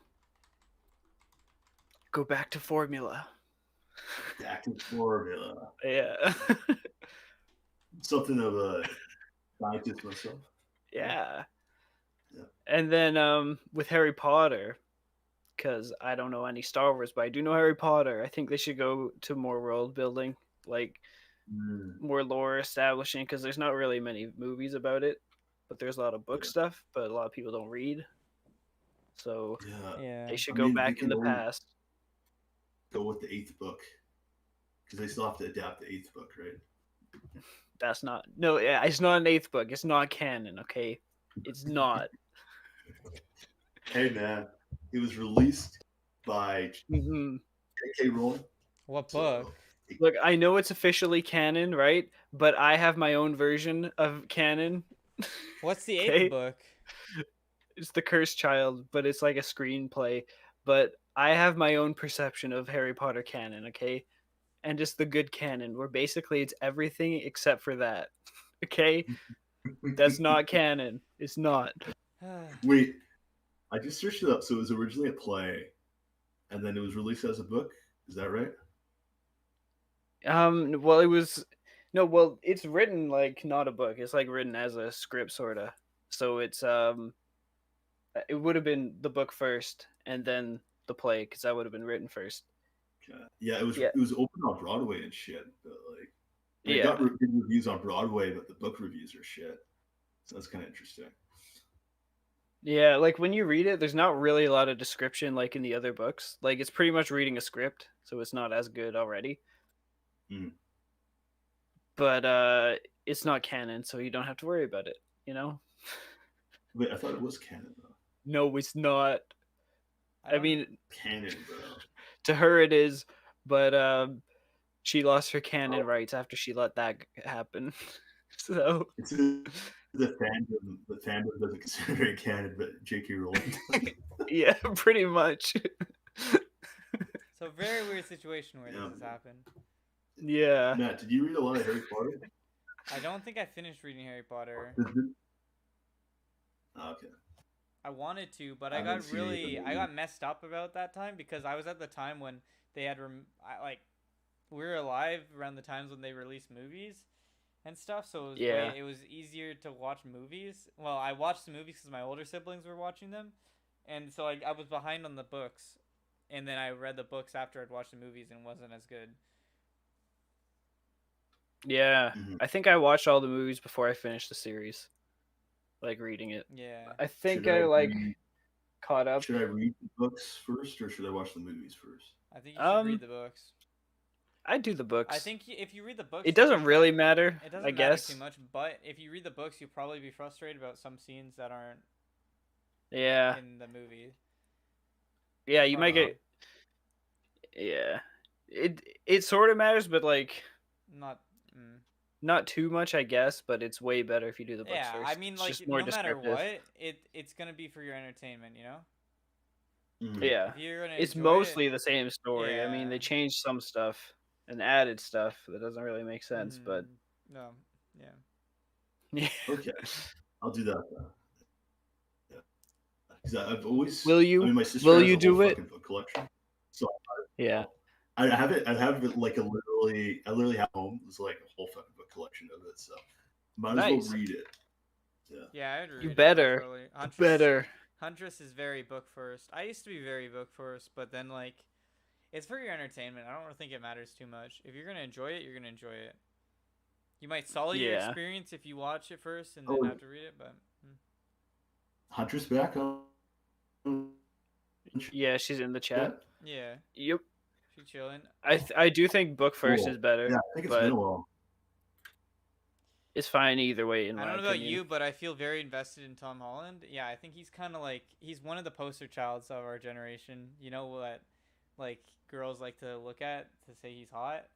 Go back to formula. Back to formula. Yeah. Something of a scientist myself. Yeah. And then with Harry Potter, because I don't know any Star Wars, but I do know Harry Potter, I think they should go to more world building, like more lore establishing, because there's not really many movies about it, but there's a lot of book stuff, but a lot of people don't read. So they should go back in the past. Go with the 8th book, because they still have to adapt the 8th book, right? That's not... No, yeah, it's not an 8th book. It's not canon, okay? It's not. Hey, man. It was released by J.K. Rowling. What book? Look, I know it's officially canon, right? But I have my own version of canon. What's the 8th book? It's The Cursed Child, but it's like a screenplay. But I have my own perception of Harry Potter canon, okay? And just the good canon, where basically it's everything except for that. Okay? That's not canon. It's not. Wait, I just searched it up. So it was originally a play, and then it was released as a book. Is that right? Well, it was... No, well, it's written like not a book. It's like written as a script, sort of. So it's... It would have been the book first, and then the play, because that would have been written first. Yeah, it was open on Broadway and shit, but like, it got good reviews on Broadway, but the book reviews are shit. So that's kind of interesting. Yeah, like when you read it, there's not really a lot of description like in the other books. Like, it's pretty much reading a script, so it's not as good already. But it's not canon, so you don't have to worry about it. You know? Wait, I thought it was canon though. No, it's not. I mean, Canon, bro. to her it is, but she lost her canon rights after she let that happen. So it's the fandom. The fandom doesn't consider it canon, but J.K. Rowling. yeah, pretty much. So very weird situation where this has happened. Yeah. Matt, did you read a lot of Harry Potter? I don't think I finished reading Harry Potter. Okay. I wanted to, but I got messed up about that time because I was at the time when they had we were alive around the times when they released movies and stuff, so it was easier to watch movies. Well, I watched the movies because my older siblings were watching them, and so I was behind on the books, and then I read the books after I'd watched the movies and it wasn't as good. Yeah, I think I watched all the movies before I finished the series, like reading it. Yeah, I think I caught up. Should I read the books first, or should I watch the movies first? I think you should read the books. I do the books. I think if you read the books, it doesn't really matter. It doesn't matter too much, but if you read the books, you'll probably be frustrated about some scenes that aren't. Yeah. In the movie. Yeah, you might get. Yeah, it sort of matters, but like. Not too much, I guess, but it's way better if you do the books first. Yeah, I mean, like, no matter what, it's gonna be for your entertainment, you know? Yeah, it's mostly the same story. I mean, they changed some stuff and added stuff that doesn't really make sense, but no, yeah. Okay, I'll do that. Yeah, because I've always. Will you? I mean, my sister will has you a do whole it? fucking book collection. So yeah, I have it. I have it like I literally have home. It's like a whole fucking book collection of it. So might as well read it. Yeah, I'd read you it. better. Better. Huntress is very book first. I used to be very book first, but then like, it's for your entertainment. I don't think it matters too much. If you're gonna enjoy it, you're gonna enjoy it. You might sully your experience if you watch it first and then have to read it, but. Huntress back on. Yeah, she's in the chat. Yeah. Yep. She's chilling. I do think book first is better. Yeah, I think it's been a while. It's fine either way. I don't know about you, but I feel very invested in Tom Holland. Yeah, I think he's kind of like he's one of the poster childs of our generation. You know what, like girls like to look at to say he's hot.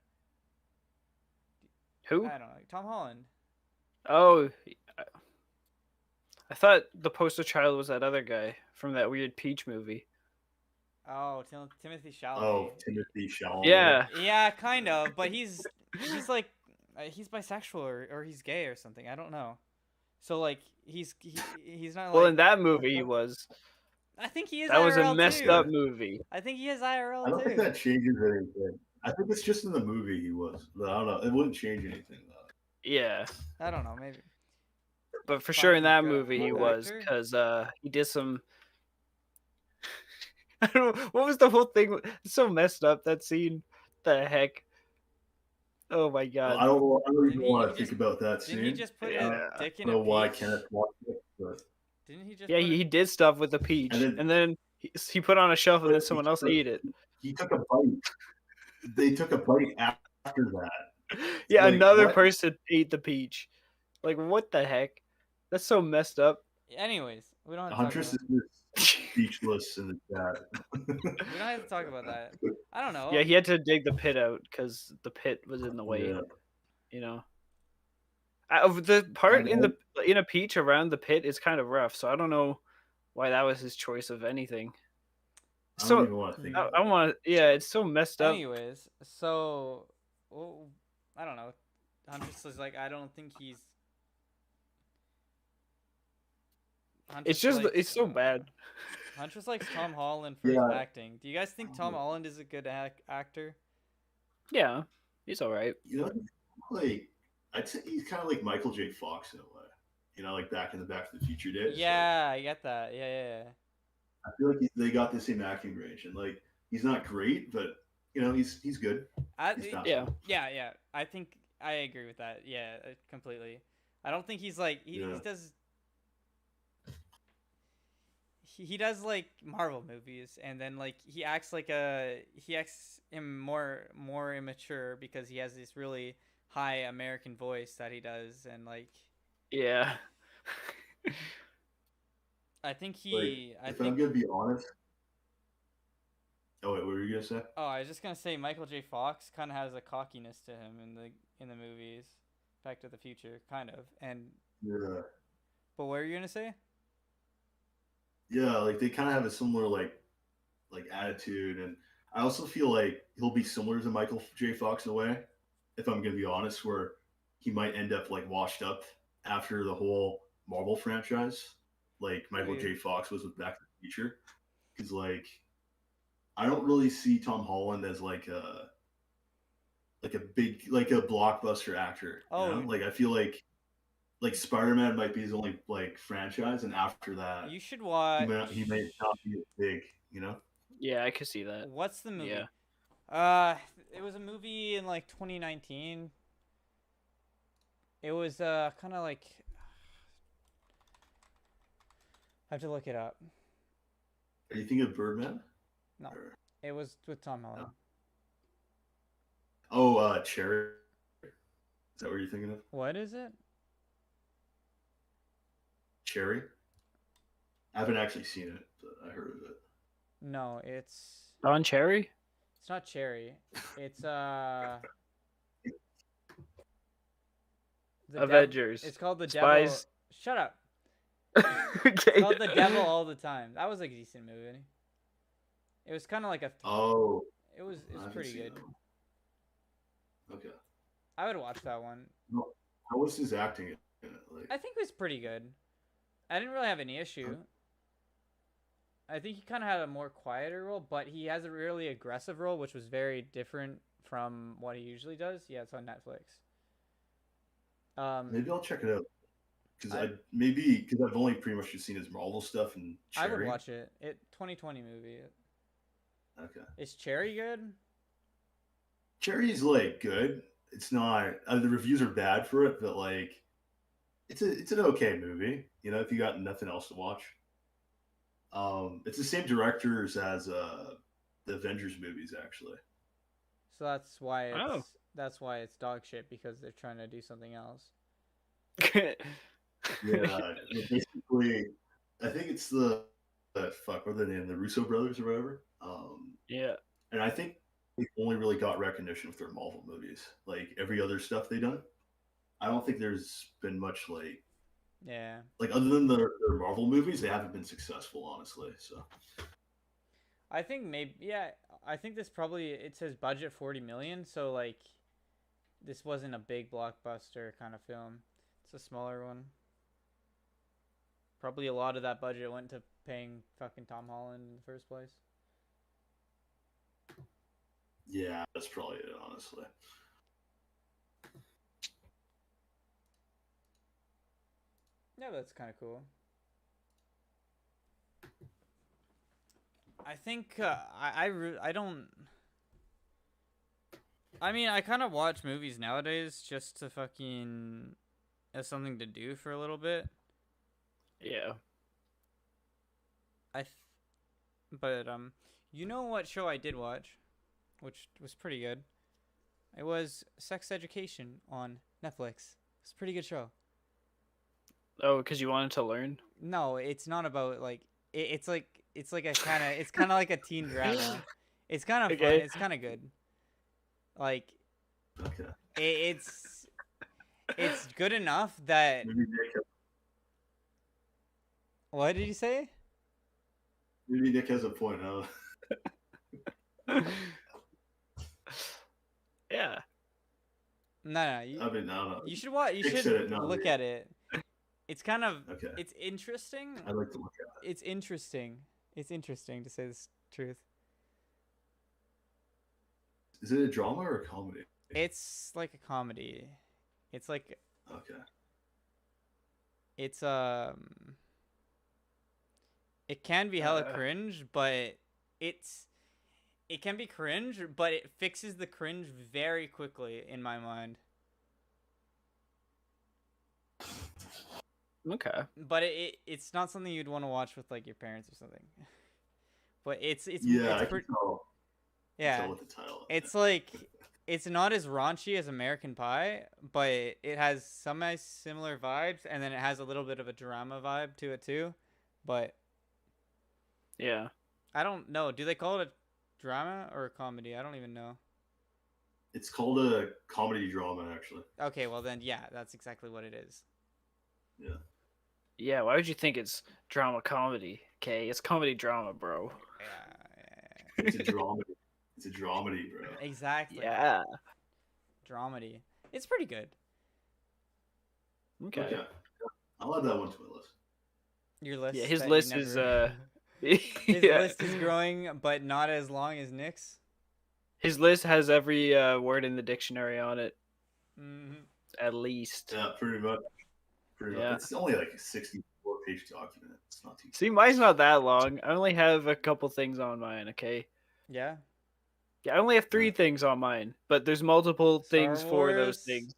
Who? I don't know. Tom Holland. Oh, I thought the poster child was that other guy from that weird Peach movie. Oh, Timothy Chalamet. Oh, Timothy Chalamet. Yeah. Yeah, kind of, but he's like he's bisexual or he's gay or something. I don't know. So like he's not. Well, like, in that movie he was. I think he is. That IRL was a messed too. up movie. I think he is IRL too. I don't think that changes anything. I think it's just in the movie he was. But I don't know. It wouldn't change anything though. Yeah. I don't know. Maybe. But for sure in that movie he was, because he did some. I don't know, what was the whole thing? It's so messed up, that scene. The heck? Oh my god! Well, I don't even want to think about that scene. Didn't he just put a dick in I don't know why peach? Kenneth watched it, but Didn't he just? Yeah, he did stuff with the peach, and then he put on a shelf, and then someone else ate it. He took a bite. They took a bite after that. Yeah, like, another person ate the peach. Like, what the heck? That's so messed up. Anyways, we don't have to Huntress talk about is speechless in the chat. We don't have to talk about that. I don't know. Yeah, he had to dig the pit out because the pit was in the way. Yeah. You know, the part in a peach around the pit is kind of rough, so I don't know why that was his choice of anything. I don't even want to think. I want to. Yeah, it's so messed up. Anyways, so I don't know. Huntress is like, I don't think he's. It's just it's so bad. Huntress likes Tom Holland for his acting. Do you guys think Tom Holland is a good actor? Yeah, he's all right. You know, like I'd say he's kind of like Michael J. Fox in a way. You know, like back in the Back to the Future days. Yeah, I get that. Yeah. I feel like they got the same acting range, and like he's not great, but you know he's good. Yeah. I think I agree with that. Yeah, completely. I don't think he's like he does. He does like Marvel movies, and then like he acts more immature because he has this really high American voice that he does, and like Yeah. I think Like, if I'm gonna be honest. Oh wait, what were you gonna say? Oh, I was just gonna say Michael J. Fox kind of has a cockiness to him in the movies, Back to the Future, kind of. And Yeah. but what were you gonna say? Yeah, like they kind of have a similar like attitude, and I also feel like he'll be similar to Michael J. Fox in a way. If I'm gonna be honest, where he might end up like washed up after the whole Marvel franchise, like Michael J. Fox was with Back to the Future, because like I don't really see Tom Holland as like a big like a blockbuster actor. Oh, You know? Like I feel like Spider-Man might be his only like franchise, and after that, you should watch. he may not be as big. You know? Yeah, I could see that. What's the movie? Yeah. It was a movie in like 2019. It was kind of like I have to look it up. Are you thinking of Birdman? No, it was with Tom Holland. No. Oh, Cherry. Is that what you're thinking of? What is it? Cherry. I haven't actually seen it, but I heard of it. No, it's Don Cherry? It's not Cherry. It's Avengers. It's called The Spies. Devil. Shut up. Okay. It's called The Devil All the Time. That was like a decent movie. It was kind of like a. Oh. It was pretty good. Okay. I would watch that one. How was his acting in it? Like, I think it was pretty good. I didn't really have any issue. I think he kind of had a more quieter role, but he has a really aggressive role, which was very different from what he usually does. Yeah, it's on Netflix. Maybe I'll check it out. Because I've only pretty much just seen his Marvel stuff and Cherry. I would watch it. 2020 movie. Okay. Is Cherry good? Cherry's like good. It's not. The reviews are bad for it, but like, it's an okay movie. You know, if you got nothing else to watch. It's the same directors as the Avengers movies, actually. So that's why it's dog shit, because they're trying to do something else. Yeah, basically, I think it's the what are they named? The Russo brothers or whatever. Yeah. And I think they only really got recognition with their Marvel movies. Like every other stuff they done, I don't think there's been much like. Yeah. Like other than their Marvel movies, they haven't been successful, honestly. So. I think I think this probably, it says budget 40 million, so like this wasn't a big blockbuster kind of film. It's a smaller one. Probably a lot of that budget went to paying fucking Tom Holland in the first place. Yeah, that's probably it, honestly. Yeah, that's kind of cool. I think I don't. I mean, I kind of watch movies nowadays just to fucking as something to do for a little bit. Yeah. But you know what show I did watch, which was pretty good. It was Sex Education on Netflix. It's a pretty good show. Oh, because you wanted to learn? No, it's not about like it's like a it's kind of like a teen drama. It's kind of fun. It's kind of good. Like, okay. It's good enough that. What did you say? Maybe Nick has a point. Yeah. No. No. You should watch. You should look at it. It's kind of. Okay. It's interesting. I like to look at it. It's interesting. It's interesting, to say the truth. Is it a drama or a comedy? It's like a comedy. It's like. Okay. It's It can be hella cringe, but it can be cringe, but it fixes the cringe very quickly in my mind. Okay. But it's not something you'd want to watch with like your parents or something. But it's yeah, it's I can tell. Yeah. Tell with the title. It's like it's not as raunchy as American Pie, but it has some nice similar vibes, and then it has a little bit of a drama vibe to it too. But Yeah. I don't know. Do they call it a drama or a comedy? I don't even know. It's called a comedy drama, actually. Okay, well then, yeah, that's exactly what it is. Yeah. Yeah, why would you think it's drama comedy? Okay, it's comedy drama, bro. Yeah, It's a dramedy. It's a dramedy, bro. exactly. Yeah. Dramedy. It's pretty good. Okay. Okay. I'll add that one to my list. Your list. Yeah, his that you list is never- His yeah. list is growing, but not as long as Nick's. His list has every word in the dictionary on it, Mm-hmm. at least. Yeah, pretty much. Yeah. It's only like a 64-page document. It's not too. See, mine's not that long. I only have a couple things on mine, okay? Yeah. Yeah, I only have 3 Yeah. things on mine, but there's multiple things for those Wars. things.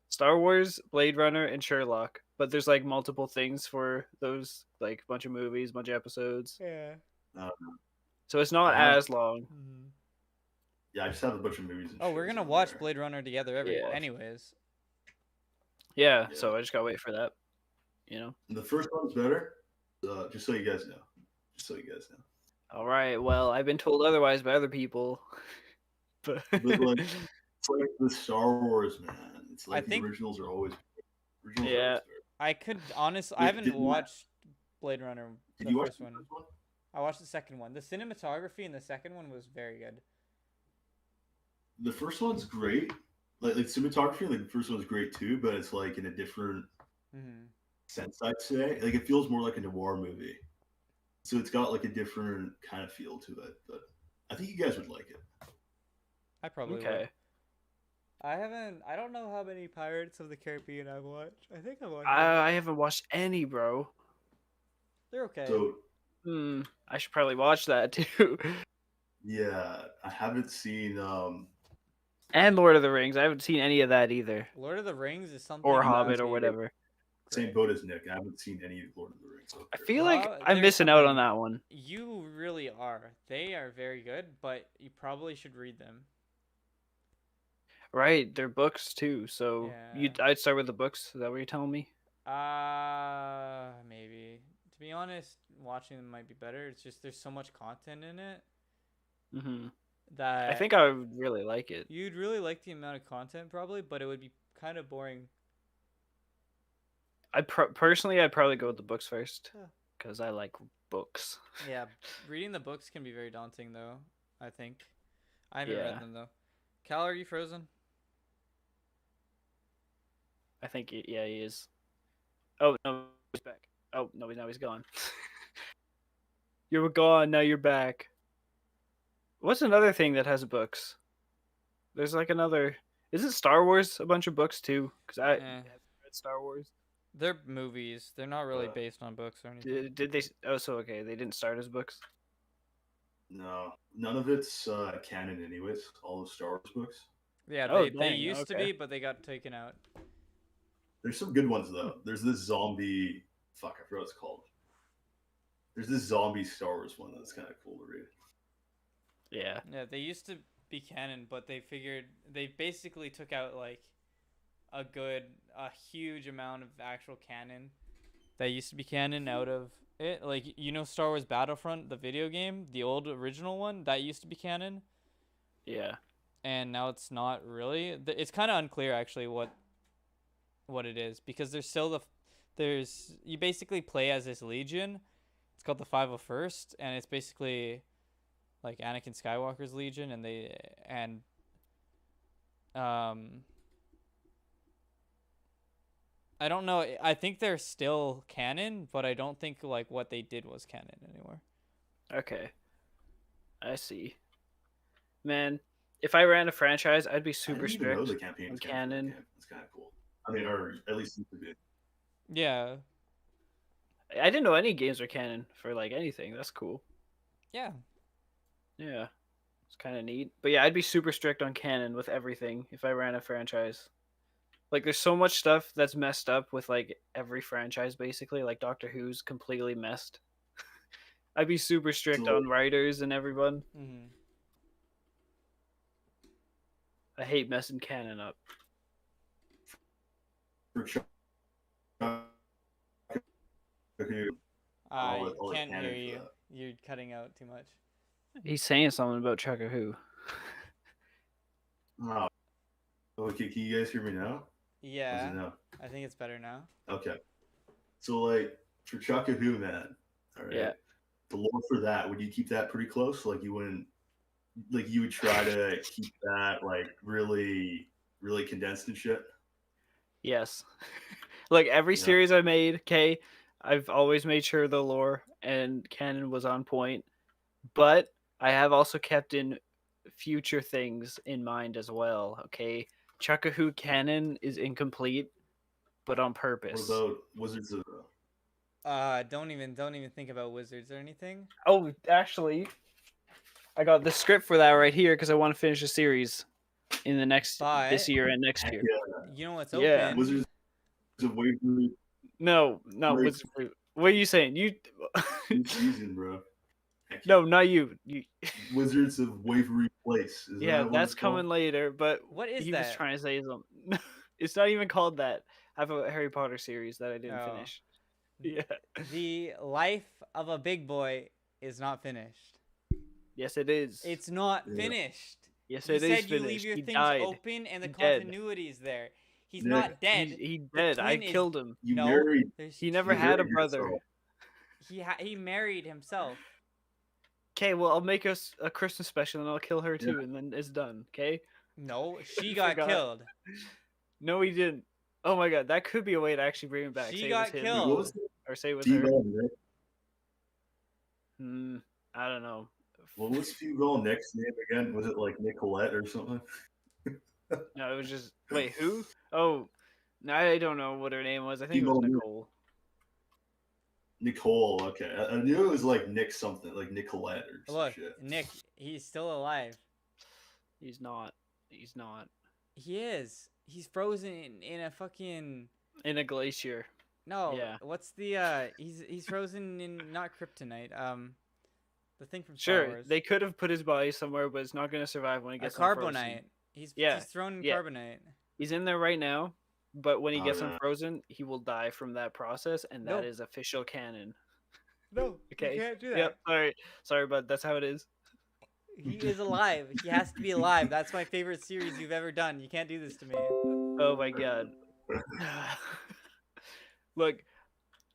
Star Wars, Blade Runner, and Sherlock. But there's like multiple things for those, like a bunch of movies, bunch of episodes. Yeah. So it's not I have- as long. Mm-hmm. Yeah, I just have a bunch of movies. And Oh, we're shows gonna on watch there. Blade Runner together Yeah. anyways. Yeah, Yeah. so I just gotta wait for that. You know? The first one's better. Just so you guys know. Just so you guys know. All right. Well, I've been told otherwise by other people. But But like, it's like the Star Wars, man. It's like think- the originals are always. Originals Yeah. Are always better. I could honestly, I Wait, haven't didn't- watched Blade Runner. Did The you watch first the one. first one? I watched the second one. The cinematography in the second one was very good. The first one's great. Like cinematography, like the first one's great too, but it's like in a different Mm-hmm. sense, I'd say. Like it feels more like a noir movie. So it's got like a different kind of feel to it. But I think you guys would like it. I probably would. okay. I don't know how many Pirates of the Caribbean I've watched. I think I've watched. I haven't watched any, bro. They're okay. So I should probably watch that too. yeah, I haven't seen And Lord of the Rings. I haven't seen any of that either. Lord of the Rings is something. Or Yeah, Hobbit or seen it. whatever. same boat as Nick. I haven't seen any Lord of the Rings. So I feel like Well, I'm there's missing out on something- that one. You really are. They are very good, but you probably should read them. Right, they're books too. So Yeah. I'd start with the books. Is that what you're telling me? Maybe. To be honest, watching them might be better. It's just there's so much content in it Hmm that I think I would really like it. you'd really like the amount of content probably, but it would be kind of boring. Personally, I'd probably go with the books first Huh. because I like books. Yeah, reading the books can be very daunting though, I think. I haven't Yeah. read them though. Cal, are you frozen? I think yeah, he is. Oh no, he's back. Oh no, now he's gone. You were gone. Now you're back. What's another thing that has books? There's like another. Isn't Star Wars a bunch of books too? Because I Eh. haven't read Star Wars. They're movies. They're not really Uh, based on books or anything. Did they? Oh, so okay, they didn't start as books. no, none of it's canon, anyways. All the Star Wars books. Yeah, Oh, they dang, used to okay. be, but they got taken out. There's some good ones though. There's this zombie. Fuck, I forgot what it's called. There's this zombie Star Wars one that's kind of cool to read. Yeah. Yeah, they used to be canon, but they figured they basically took out like a huge amount of actual canon that used to be canon out of it. Like Star Wars Battlefront, the video game, the old original one, that used to be canon, Yeah. and now it's not really. It's kind of unclear actually what it is because there's still you basically play as this Legion. It's called the 501st, and it's basically like Anakin Skywalker's Legion, and I don't know. I think they're still canon, but I don't think like what they did was canon anymore. Okay. I see. Man, if I ran a franchise, I'd be I super didn't even know strict. the campaign on was canon. It's kind of cool. I mean, or at least it could be. Yeah, I didn't know any games were canon for like anything. That's cool. yeah. Yeah. It's kind of neat. But yeah, I'd be super strict on canon with everything if I ran a franchise. Like there's so much stuff that's messed up with like every franchise basically. Like Doctor Who's completely messed. I'd be super strict So- on writers and everyone. Mm-hmm. I hate messing canon up. For Chuck who I all the can't hear canon for you. that. You're cutting out too much. He's saying something about Chuck Who. Oh, okay. Can you guys hear me now? Yeah, No. I think it's better now. Okay. So like for Chuck Who, man. All right. Yeah. The lore for that, would you keep that pretty close? Like you wouldn't, like you would try to keep that like really, really condensed and shit. Yes. Like every Yeah. series I made, okay, I've always made sure the lore and canon was on point. But I have also kept in future things in mind as well, okay? Chuck Who canon is incomplete, but on purpose. What about Wizards of Don't even think about wizards or anything. Oh, actually, I got the script for that right here because I want to finish the series in the next this But- year and next year. You know what's Yeah. open? Wizards of Waverly No, Wait. what are you saying? You new season, bro. No, not you. Wizards of Waverly Place. Is Yeah, that what that's it's called? coming later, but What is he that? was trying to say something. It's not even called that. I have a Harry Potter series that I didn't Oh. finish. Yeah. The life of a big boy is not finished. Yes, it is. It's not Yeah. finished. Yes, You it is said you finished. leave your He things died. open and the He's dead. continuity is there. He's Nick, not dead. He dead. I twin is- killed him. You No, married. there's- He never You had a married brother. yourself. He married himself. Okay, well, I'll make us a Christmas special and I'll kill her too, and then it's done. Okay? No, she You got forgot. killed. No, he didn't. Oh my god, that could be a way to actually bring him back. She say got it was him, killed. What was the or say it was her. Dman, Nick? I don't know. What was Fugol Nick's name again? Was it like Nicolette or something? No, it was just wait, who? Oh, no, I don't know what her name was. I think it was Female Nicole. Nicole. Okay, I knew it was like Nick something, like Nicolette or some Look, shit. Nick, he's still alive. He's not. He's not He is. He's frozen in a fucking in a glacier. no. Yeah. What's the he's frozen in not kryptonite. The thing from Star Sure, Wars. they could have put his body somewhere, but it's not going to survive when he a gets carbonite. unfrozen. He's Yeah, thrown in yeah. carbonite. He's in there right now, but when he Oh, gets yeah. unfrozen, he will die from that process, and that No. is official canon. No, Okay. you can't do that. Yep. Sorry, but that's how it is. He is alive. He has to be alive. That's my favorite series you've ever done. You can't do this to me. Oh my god. Look,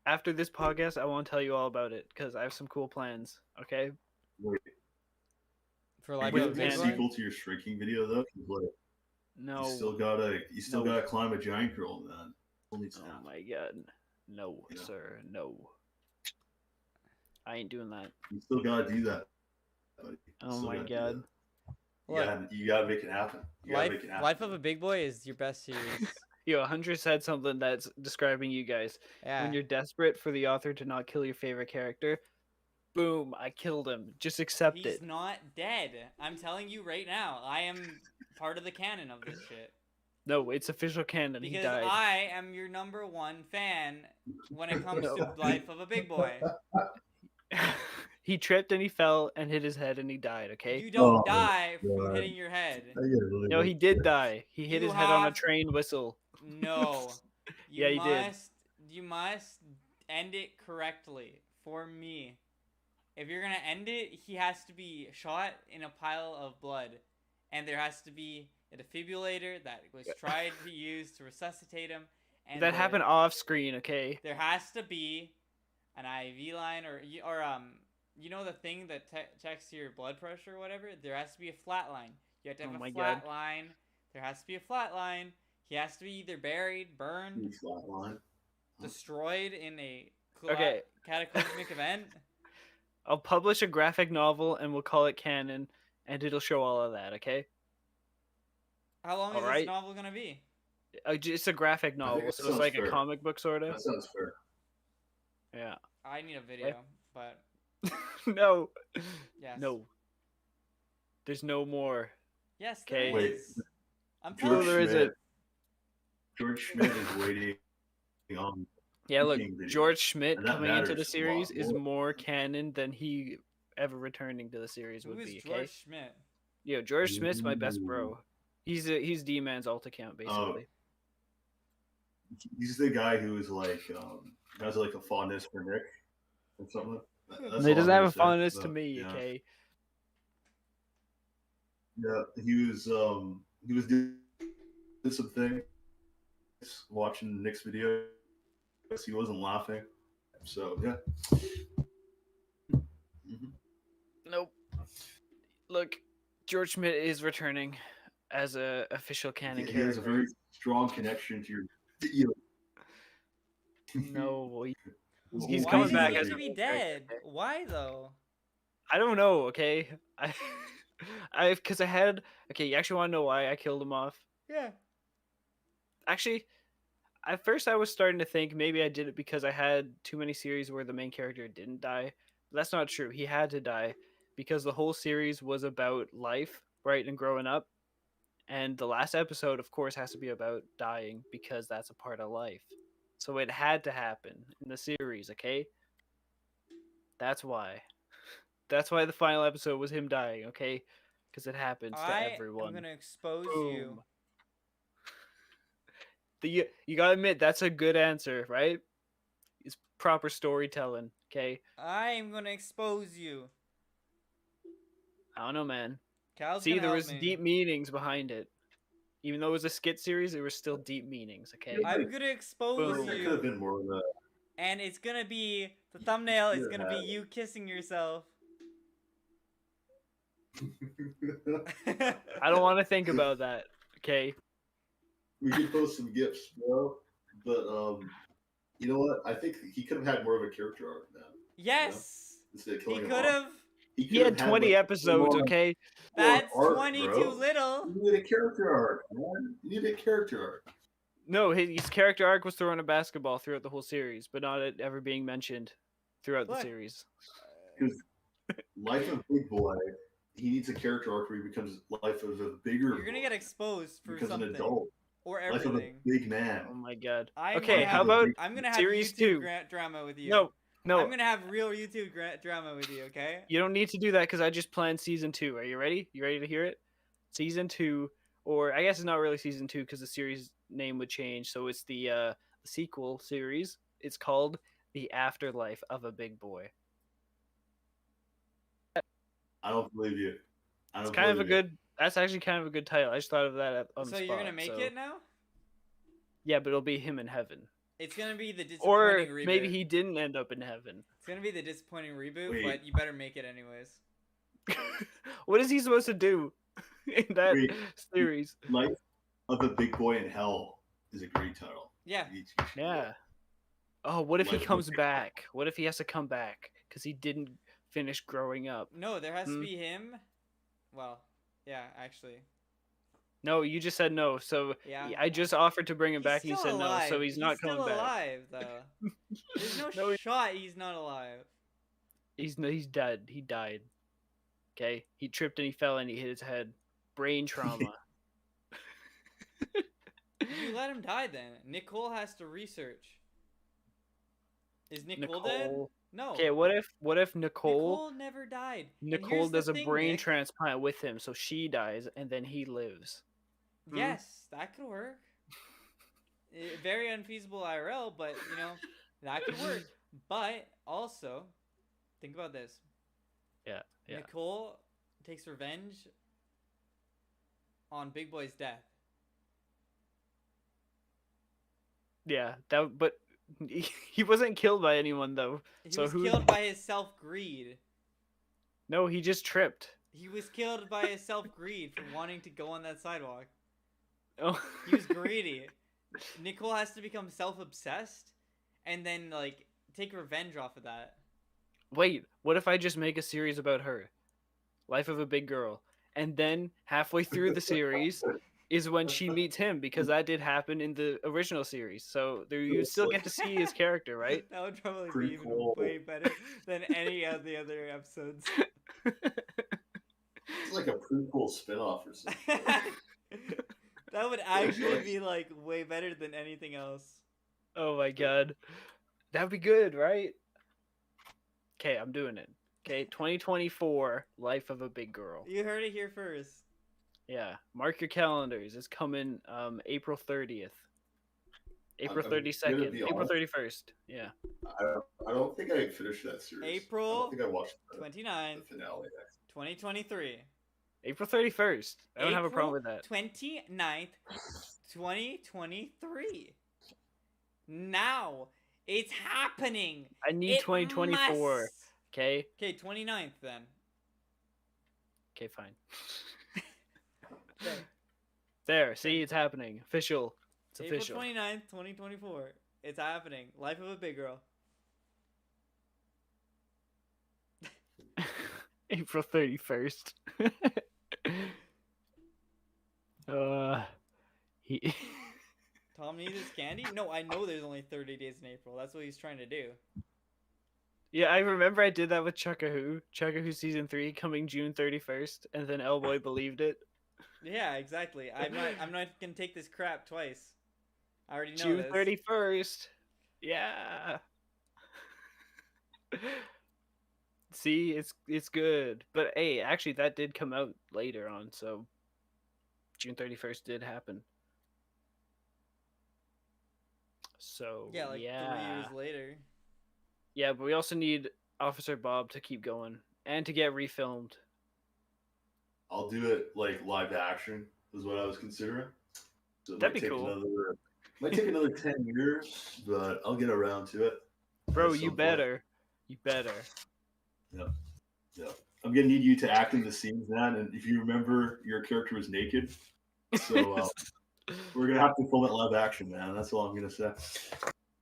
after this podcast, I won't tell you all about it because I have some cool plans. Okay. Wait, For Life Wait, of was a it a Big man. Boy? sequel to your shrinking video though? 'Cause, like, No. you still gotta No. climb a giant girl, man. Only Oh time. my god. No, Yeah. sir. No. I ain't doing that. You still gotta do that. Buddy. You Oh still my gotta do god. that. Look, You gotta make it happen. You gotta make it happen. Life of a Big Boy is your best series. Yo, Hunter said something that's describing you guys. Yeah. When you're desperate for the author to not kill your favorite character, boom, I killed him. Just accept He's it. not dead. I'm telling you right now. I am part of the canon of this shit. No, it's official canon. He Because died. I am your #1 fan when it comes to No. Life of a Big Boy. He tripped and he fell and hit his head and he died, okay? You don't Oh, die from God. hitting your head. I gotta really No, he did die. He hit You his head on a have- train whistle. No. You Yeah, he did. You must end it correctly for me. If you're gonna end it, he has to be shot in a pile of blood, and there has to be a defibrillator that was tried to use to resuscitate him. And That happened off screen, okay? There has to be an IV line or you know the thing that checks your blood pressure or whatever. There has to be a flat line. You have to have Oh a my flat God. line. There has to be a flat line. He has to be either buried, burned, flatline. destroyed in a Okay. cataclysmic event. I'll publish a graphic novel and we'll call it canon, and it'll show all of that, okay? How long is this Alright. novel gonna be? It's a graphic novel, it so it's sounds like fair. a comic book, sort of. That sounds fair. Yeah. I need a video, but No. yes. No. There's no more. Yes, Okay. there Wait. is. I'm No, telling George you. there Schmidt. isn't. George Schmidt is waiting on. Yeah, look, King video. George Schmidt And that coming into the matters a series lot is more. more canon than he ever returning to the series Who would is be, George okay? Schmidt? Yo, George Smith's my best bro. He's Dman's alt account basically. He's the guy who is like has like a fondness for Nick or something. That's He all doesn't I'm have a gonna say. fondness to But, me, yeah. okay? Yeah, he was doing some things watching Nick's video. He wasn't laughing, so yeah. Nope. Look, George Schmidt is returning as a official canon He character. has a very strong connection to your video. No, He's coming Why back does as he a have to be main character, dead? okay? Why though? I don't know, okay? Because I had... Okay, you actually want to know why I killed him off? Yeah. Actually, at first I was starting to think maybe I did it because I had too many series where the main character didn't die. But that's not true. He had to die because the whole series was about life, right, and growing up. And the last episode, of course, has to be about dying because that's a part of life. So it had to happen in the series, okay? That's why. That's why the final episode was him dying, okay? Because it happens to everyone. I'm gonna expose you. Boom. You gotta admit, that's a good answer, right? It's proper storytelling, okay? I am gonna expose you. I don't know, man. Cal's See, gonna there help was me. deep meanings behind it. Even though it was a skit series, there were still deep meanings, okay? I'm gonna expose Boom. There could have you. been more of that. And it's gonna be the thumbnail is Could gonna be have. you kissing yourself. I don't want to think about that, okay? We could post some gifs, bro. But you know what? I think he could have had more of a character arc now. Yes. Instead of He killing him could off. have. He had 20 episodes, okay? That's arc, 20 bro. too little. You need a character arc, man. You need a character arc. No, his character arc was throwing a basketball throughout the whole series, but not it ever being mentioned throughout the Look. series. Because Life of Big Boy, he needs a character arc where he becomes life of a bigger You're gonna boy. get exposed for Becomes something an adult. or Life of a everything. big man. Oh my god. I'm Okay, gonna how have- about I'm gonna have series YouTube 2? drama with you. No, I'm gonna have real YouTube drama with you. Okay. you don't need to do that because I just planned season 2. Are you ready? You ready to hear it? Season 2, or I guess it's not really season 2 because the series name would change. So it's the sequel series. It's called The Afterlife of a Big Boy. I don't believe you. I It's don't kind of a believe you. good. That's actually kind of a good title. I just thought of that on the So spot. you're gonna make so- it now? Yeah, but it'll be him in heaven. It's gonna be the Or disappointing reboot. maybe he didn't end up in heaven. It's gonna be the disappointing reboot, Wait. but you better make it anyways. What is he supposed to do in that Wait. series? Life of a Big Boy in Hell is a great title. Yeah. You should do Yeah. that. Oh, what if he Life of a comes Big Boy. back? What if he has to come back because he didn't finish growing up? No, there has to Hmm. be him. Well, yeah, actually. No, you just said no. So Yeah. I just offered to bring him He's back, and you still said alive. no. So he's not coming still back. alive, though. There's no, No, shot he's not alive. He's dead. He died. Okay, he tripped and he fell and he hit his head. Brain trauma. You let him die then. Nicole has to research. Is Nicole dead? Nicole. No. Okay, what if Nicole never died. And Nicole here's the does a thing, brain Nick. transplant with him, so she dies and then he lives. Hmm? Yes, that could work. Very unfeasible IRL, but you know that could work. But also, think about this. Yeah. Nicole takes revenge on Big Boy's death. Yeah, but he wasn't killed by anyone though. He So was who- killed by his self-greed. No, he just tripped. He was killed by his self-greed for wanting to go on that sidewalk. Oh. He was greedy. Nicole has to become self-obsessed and then like take revenge off of that. Wait, what if I just make a series about her? Life of a Big Girl. And then halfway through the series is when she meets him because that did happen in the original series. So there you still get to see his character, right? That would probably Pretty be even cool. way better than any of the other episodes. It's like a prequel spin-off or something. That would actually be like way better than anything else. Oh my god. That'd be good, right? Okay, I'm doing it. Okay, 2024, Life of a Big Girl. You heard it here first. Yeah, mark your calendars. It's coming April 30th. April I'm gonna 32nd. be April honest. 31st. Yeah. I don't think I finished that series. I April don't think I watched the 29th, finale. 2023. April 31st. I don't have a problem with that. 29th, 2023. Now. It's happening. I need 2024. Okay? Okay, 29th then. Okay, fine. Okay. There, see, it's happening. Official. It's April official. 29th, 2024. It's happening. Life of a big girl. April 31st. He Tom needs his candy? No, I know there's only 30 days in April. That's what he's trying to do. Yeah, I remember I did that with Chuckahoo. Chuckahoo season 3 coming June 31st, and then Elboy believed it. Yeah, exactly. I'm not gonna take this crap twice. I already know June this. 31st. Yeah. See, it's good. But hey, actually that did come out later on, so June 31st did happen. So Yeah, like 3 years later. Yeah, but we also need Officer Bob to keep going and to get refilmed. I'll do it like live action is what I was considering. So it That'd might be take cool. might take another 10 years, but I'll get around to it. Bro, you better. You better. Yep. Yep. I'm gonna need you to act in the scenes, man. And if you remember, your character was naked, so we're gonna have to film it live action, man. That's all I'm gonna say.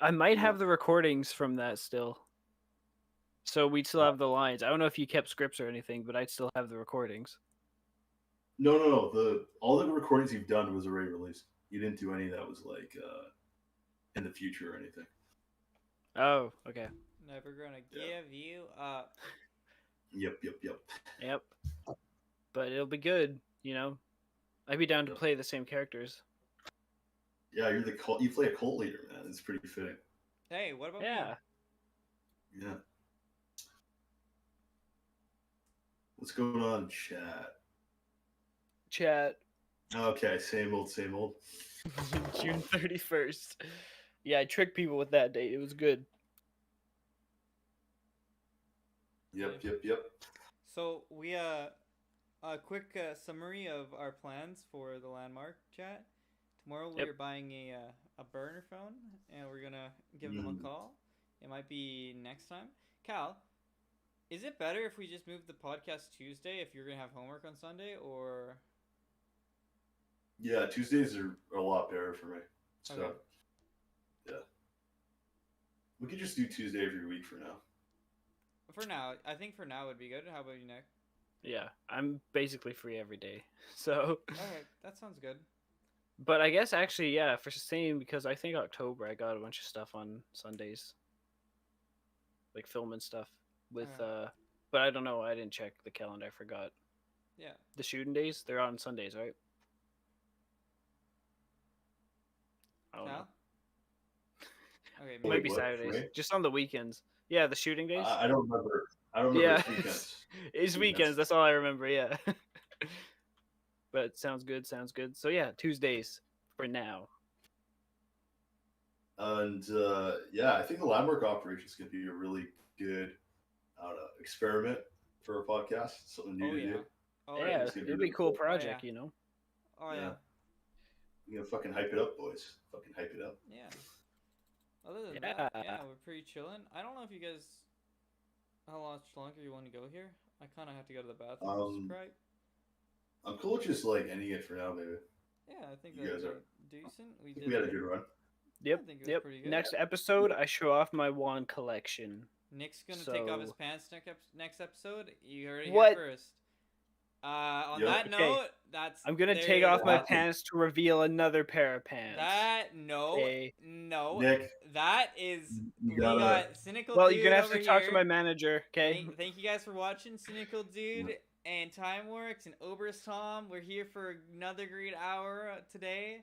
I might have the recordings from that still. So we'd still have the lines. I don't know if you kept scripts or anything, but I'd still have the recordings. No. All the recordings you've done was already released. You didn't do any that was like in the future or anything. Oh, okay. Never gonna give you up. Yep. Yep. But it'll be good, you know. I'd be down to play the same characters. Yeah, you're the cult. You play a cult leader, man. It's pretty fitting. Hey, what about Yeah. me? Yeah. What's going on, chat? Okay, same old. June 31st. Yeah, I tricked people with that date. It was good. Yep. So we a quick summary of our plans for the landmark chat. Tomorrow we're buying a burner phone and we're gonna give them a call. It might be next time. Cal, is it better if we just move the podcast Tuesday if you're gonna have homework on Sunday, or? Yeah, Tuesdays are a lot better for me. So, Okay. Yeah. We could just do Tuesday every week for now. For now, I think for now would be good. How about you, Nick? Yeah, I'm basically free every day. So. Okay, that sounds good. But I guess actually, yeah, for same because I think October I got a bunch of stuff on Sundays, like filming stuff with. But I don't know. I didn't check the calendar. I forgot. Yeah. The shooting days, they're on Sundays, right? I don't know. Okay, Maybe. Might be Saturdays. Right? Just on the weekends. Yeah, the shooting days. I don't remember. Yeah. It's weekends. It's weekends. That's all I remember. Yeah. But sounds good. So yeah, Tuesdays for now. And yeah, I think the landmark operation is going to be a really good, experiment for a podcast. Something new to do. Oh yeah, it'd be a cool project, you know. Oh yeah. You gonna fucking hype it up, boys. Fucking hype it up. Yeah. Other than that, yeah, we're pretty chilling. I don't know if you guys, how much longer you want to go here. I kind of have to go to the bathroom. Right. I'm cool with just like ending it for now, maybe. Yeah, I think you guys are decent. We had a good run. Yep. Pretty good. Next episode, I show off my wand collection. Nick's gonna take off his pants next episode. You heard it here first. On that note, I'm gonna take off my pants to reveal another pair of pants. No, Nick, that is we got Cynical Dood. Well, you're gonna have to talk to my manager. Okay. Thank you guys for watching Cynical Dood and Timeworks and Oberst Tom. We're here for another great hour today.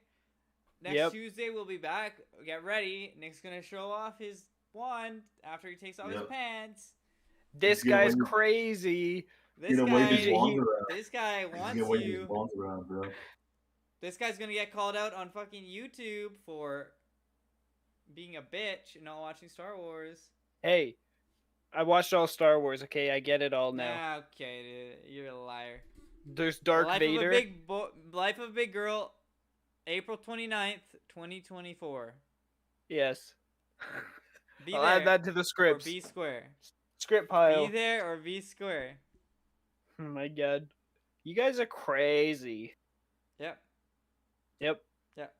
Next Tuesday we'll be back. Get ready. Nick's gonna show off his wand after he takes off his pants. This guy's crazy. This gonna wave his guy, wands around. this guy He's wants gonna wave his you. wands around, bro. This guy's gonna get called out on fucking YouTube for being a bitch and not watching Star Wars. Hey, I watched all Star Wars. Okay, I get it all now. Nah, okay, dude, you're a liar. There's Darth Vader. Life of a Big Girl, April 29th, 2024. Yes. Be I'll there add that to the or scripts. be square. Script pile. Be there or be square. Oh my god. You guys are crazy. Yep. Yep. Yep.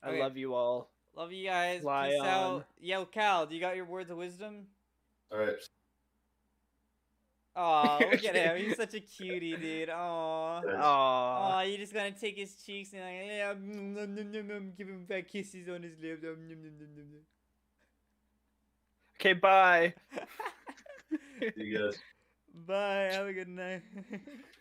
I Okay. love you all. Love you guys. Fly Peace on. out. Yo, Cal, do you got your words of wisdom? All right. Aw, look at him. He's such a cutie, dude. Aw. Guys. Aw. Aw, you just gonna take his cheeks and like, yeah, give him fat kisses on his lips. Okay, bye. See you guys. Bye. Have a good night.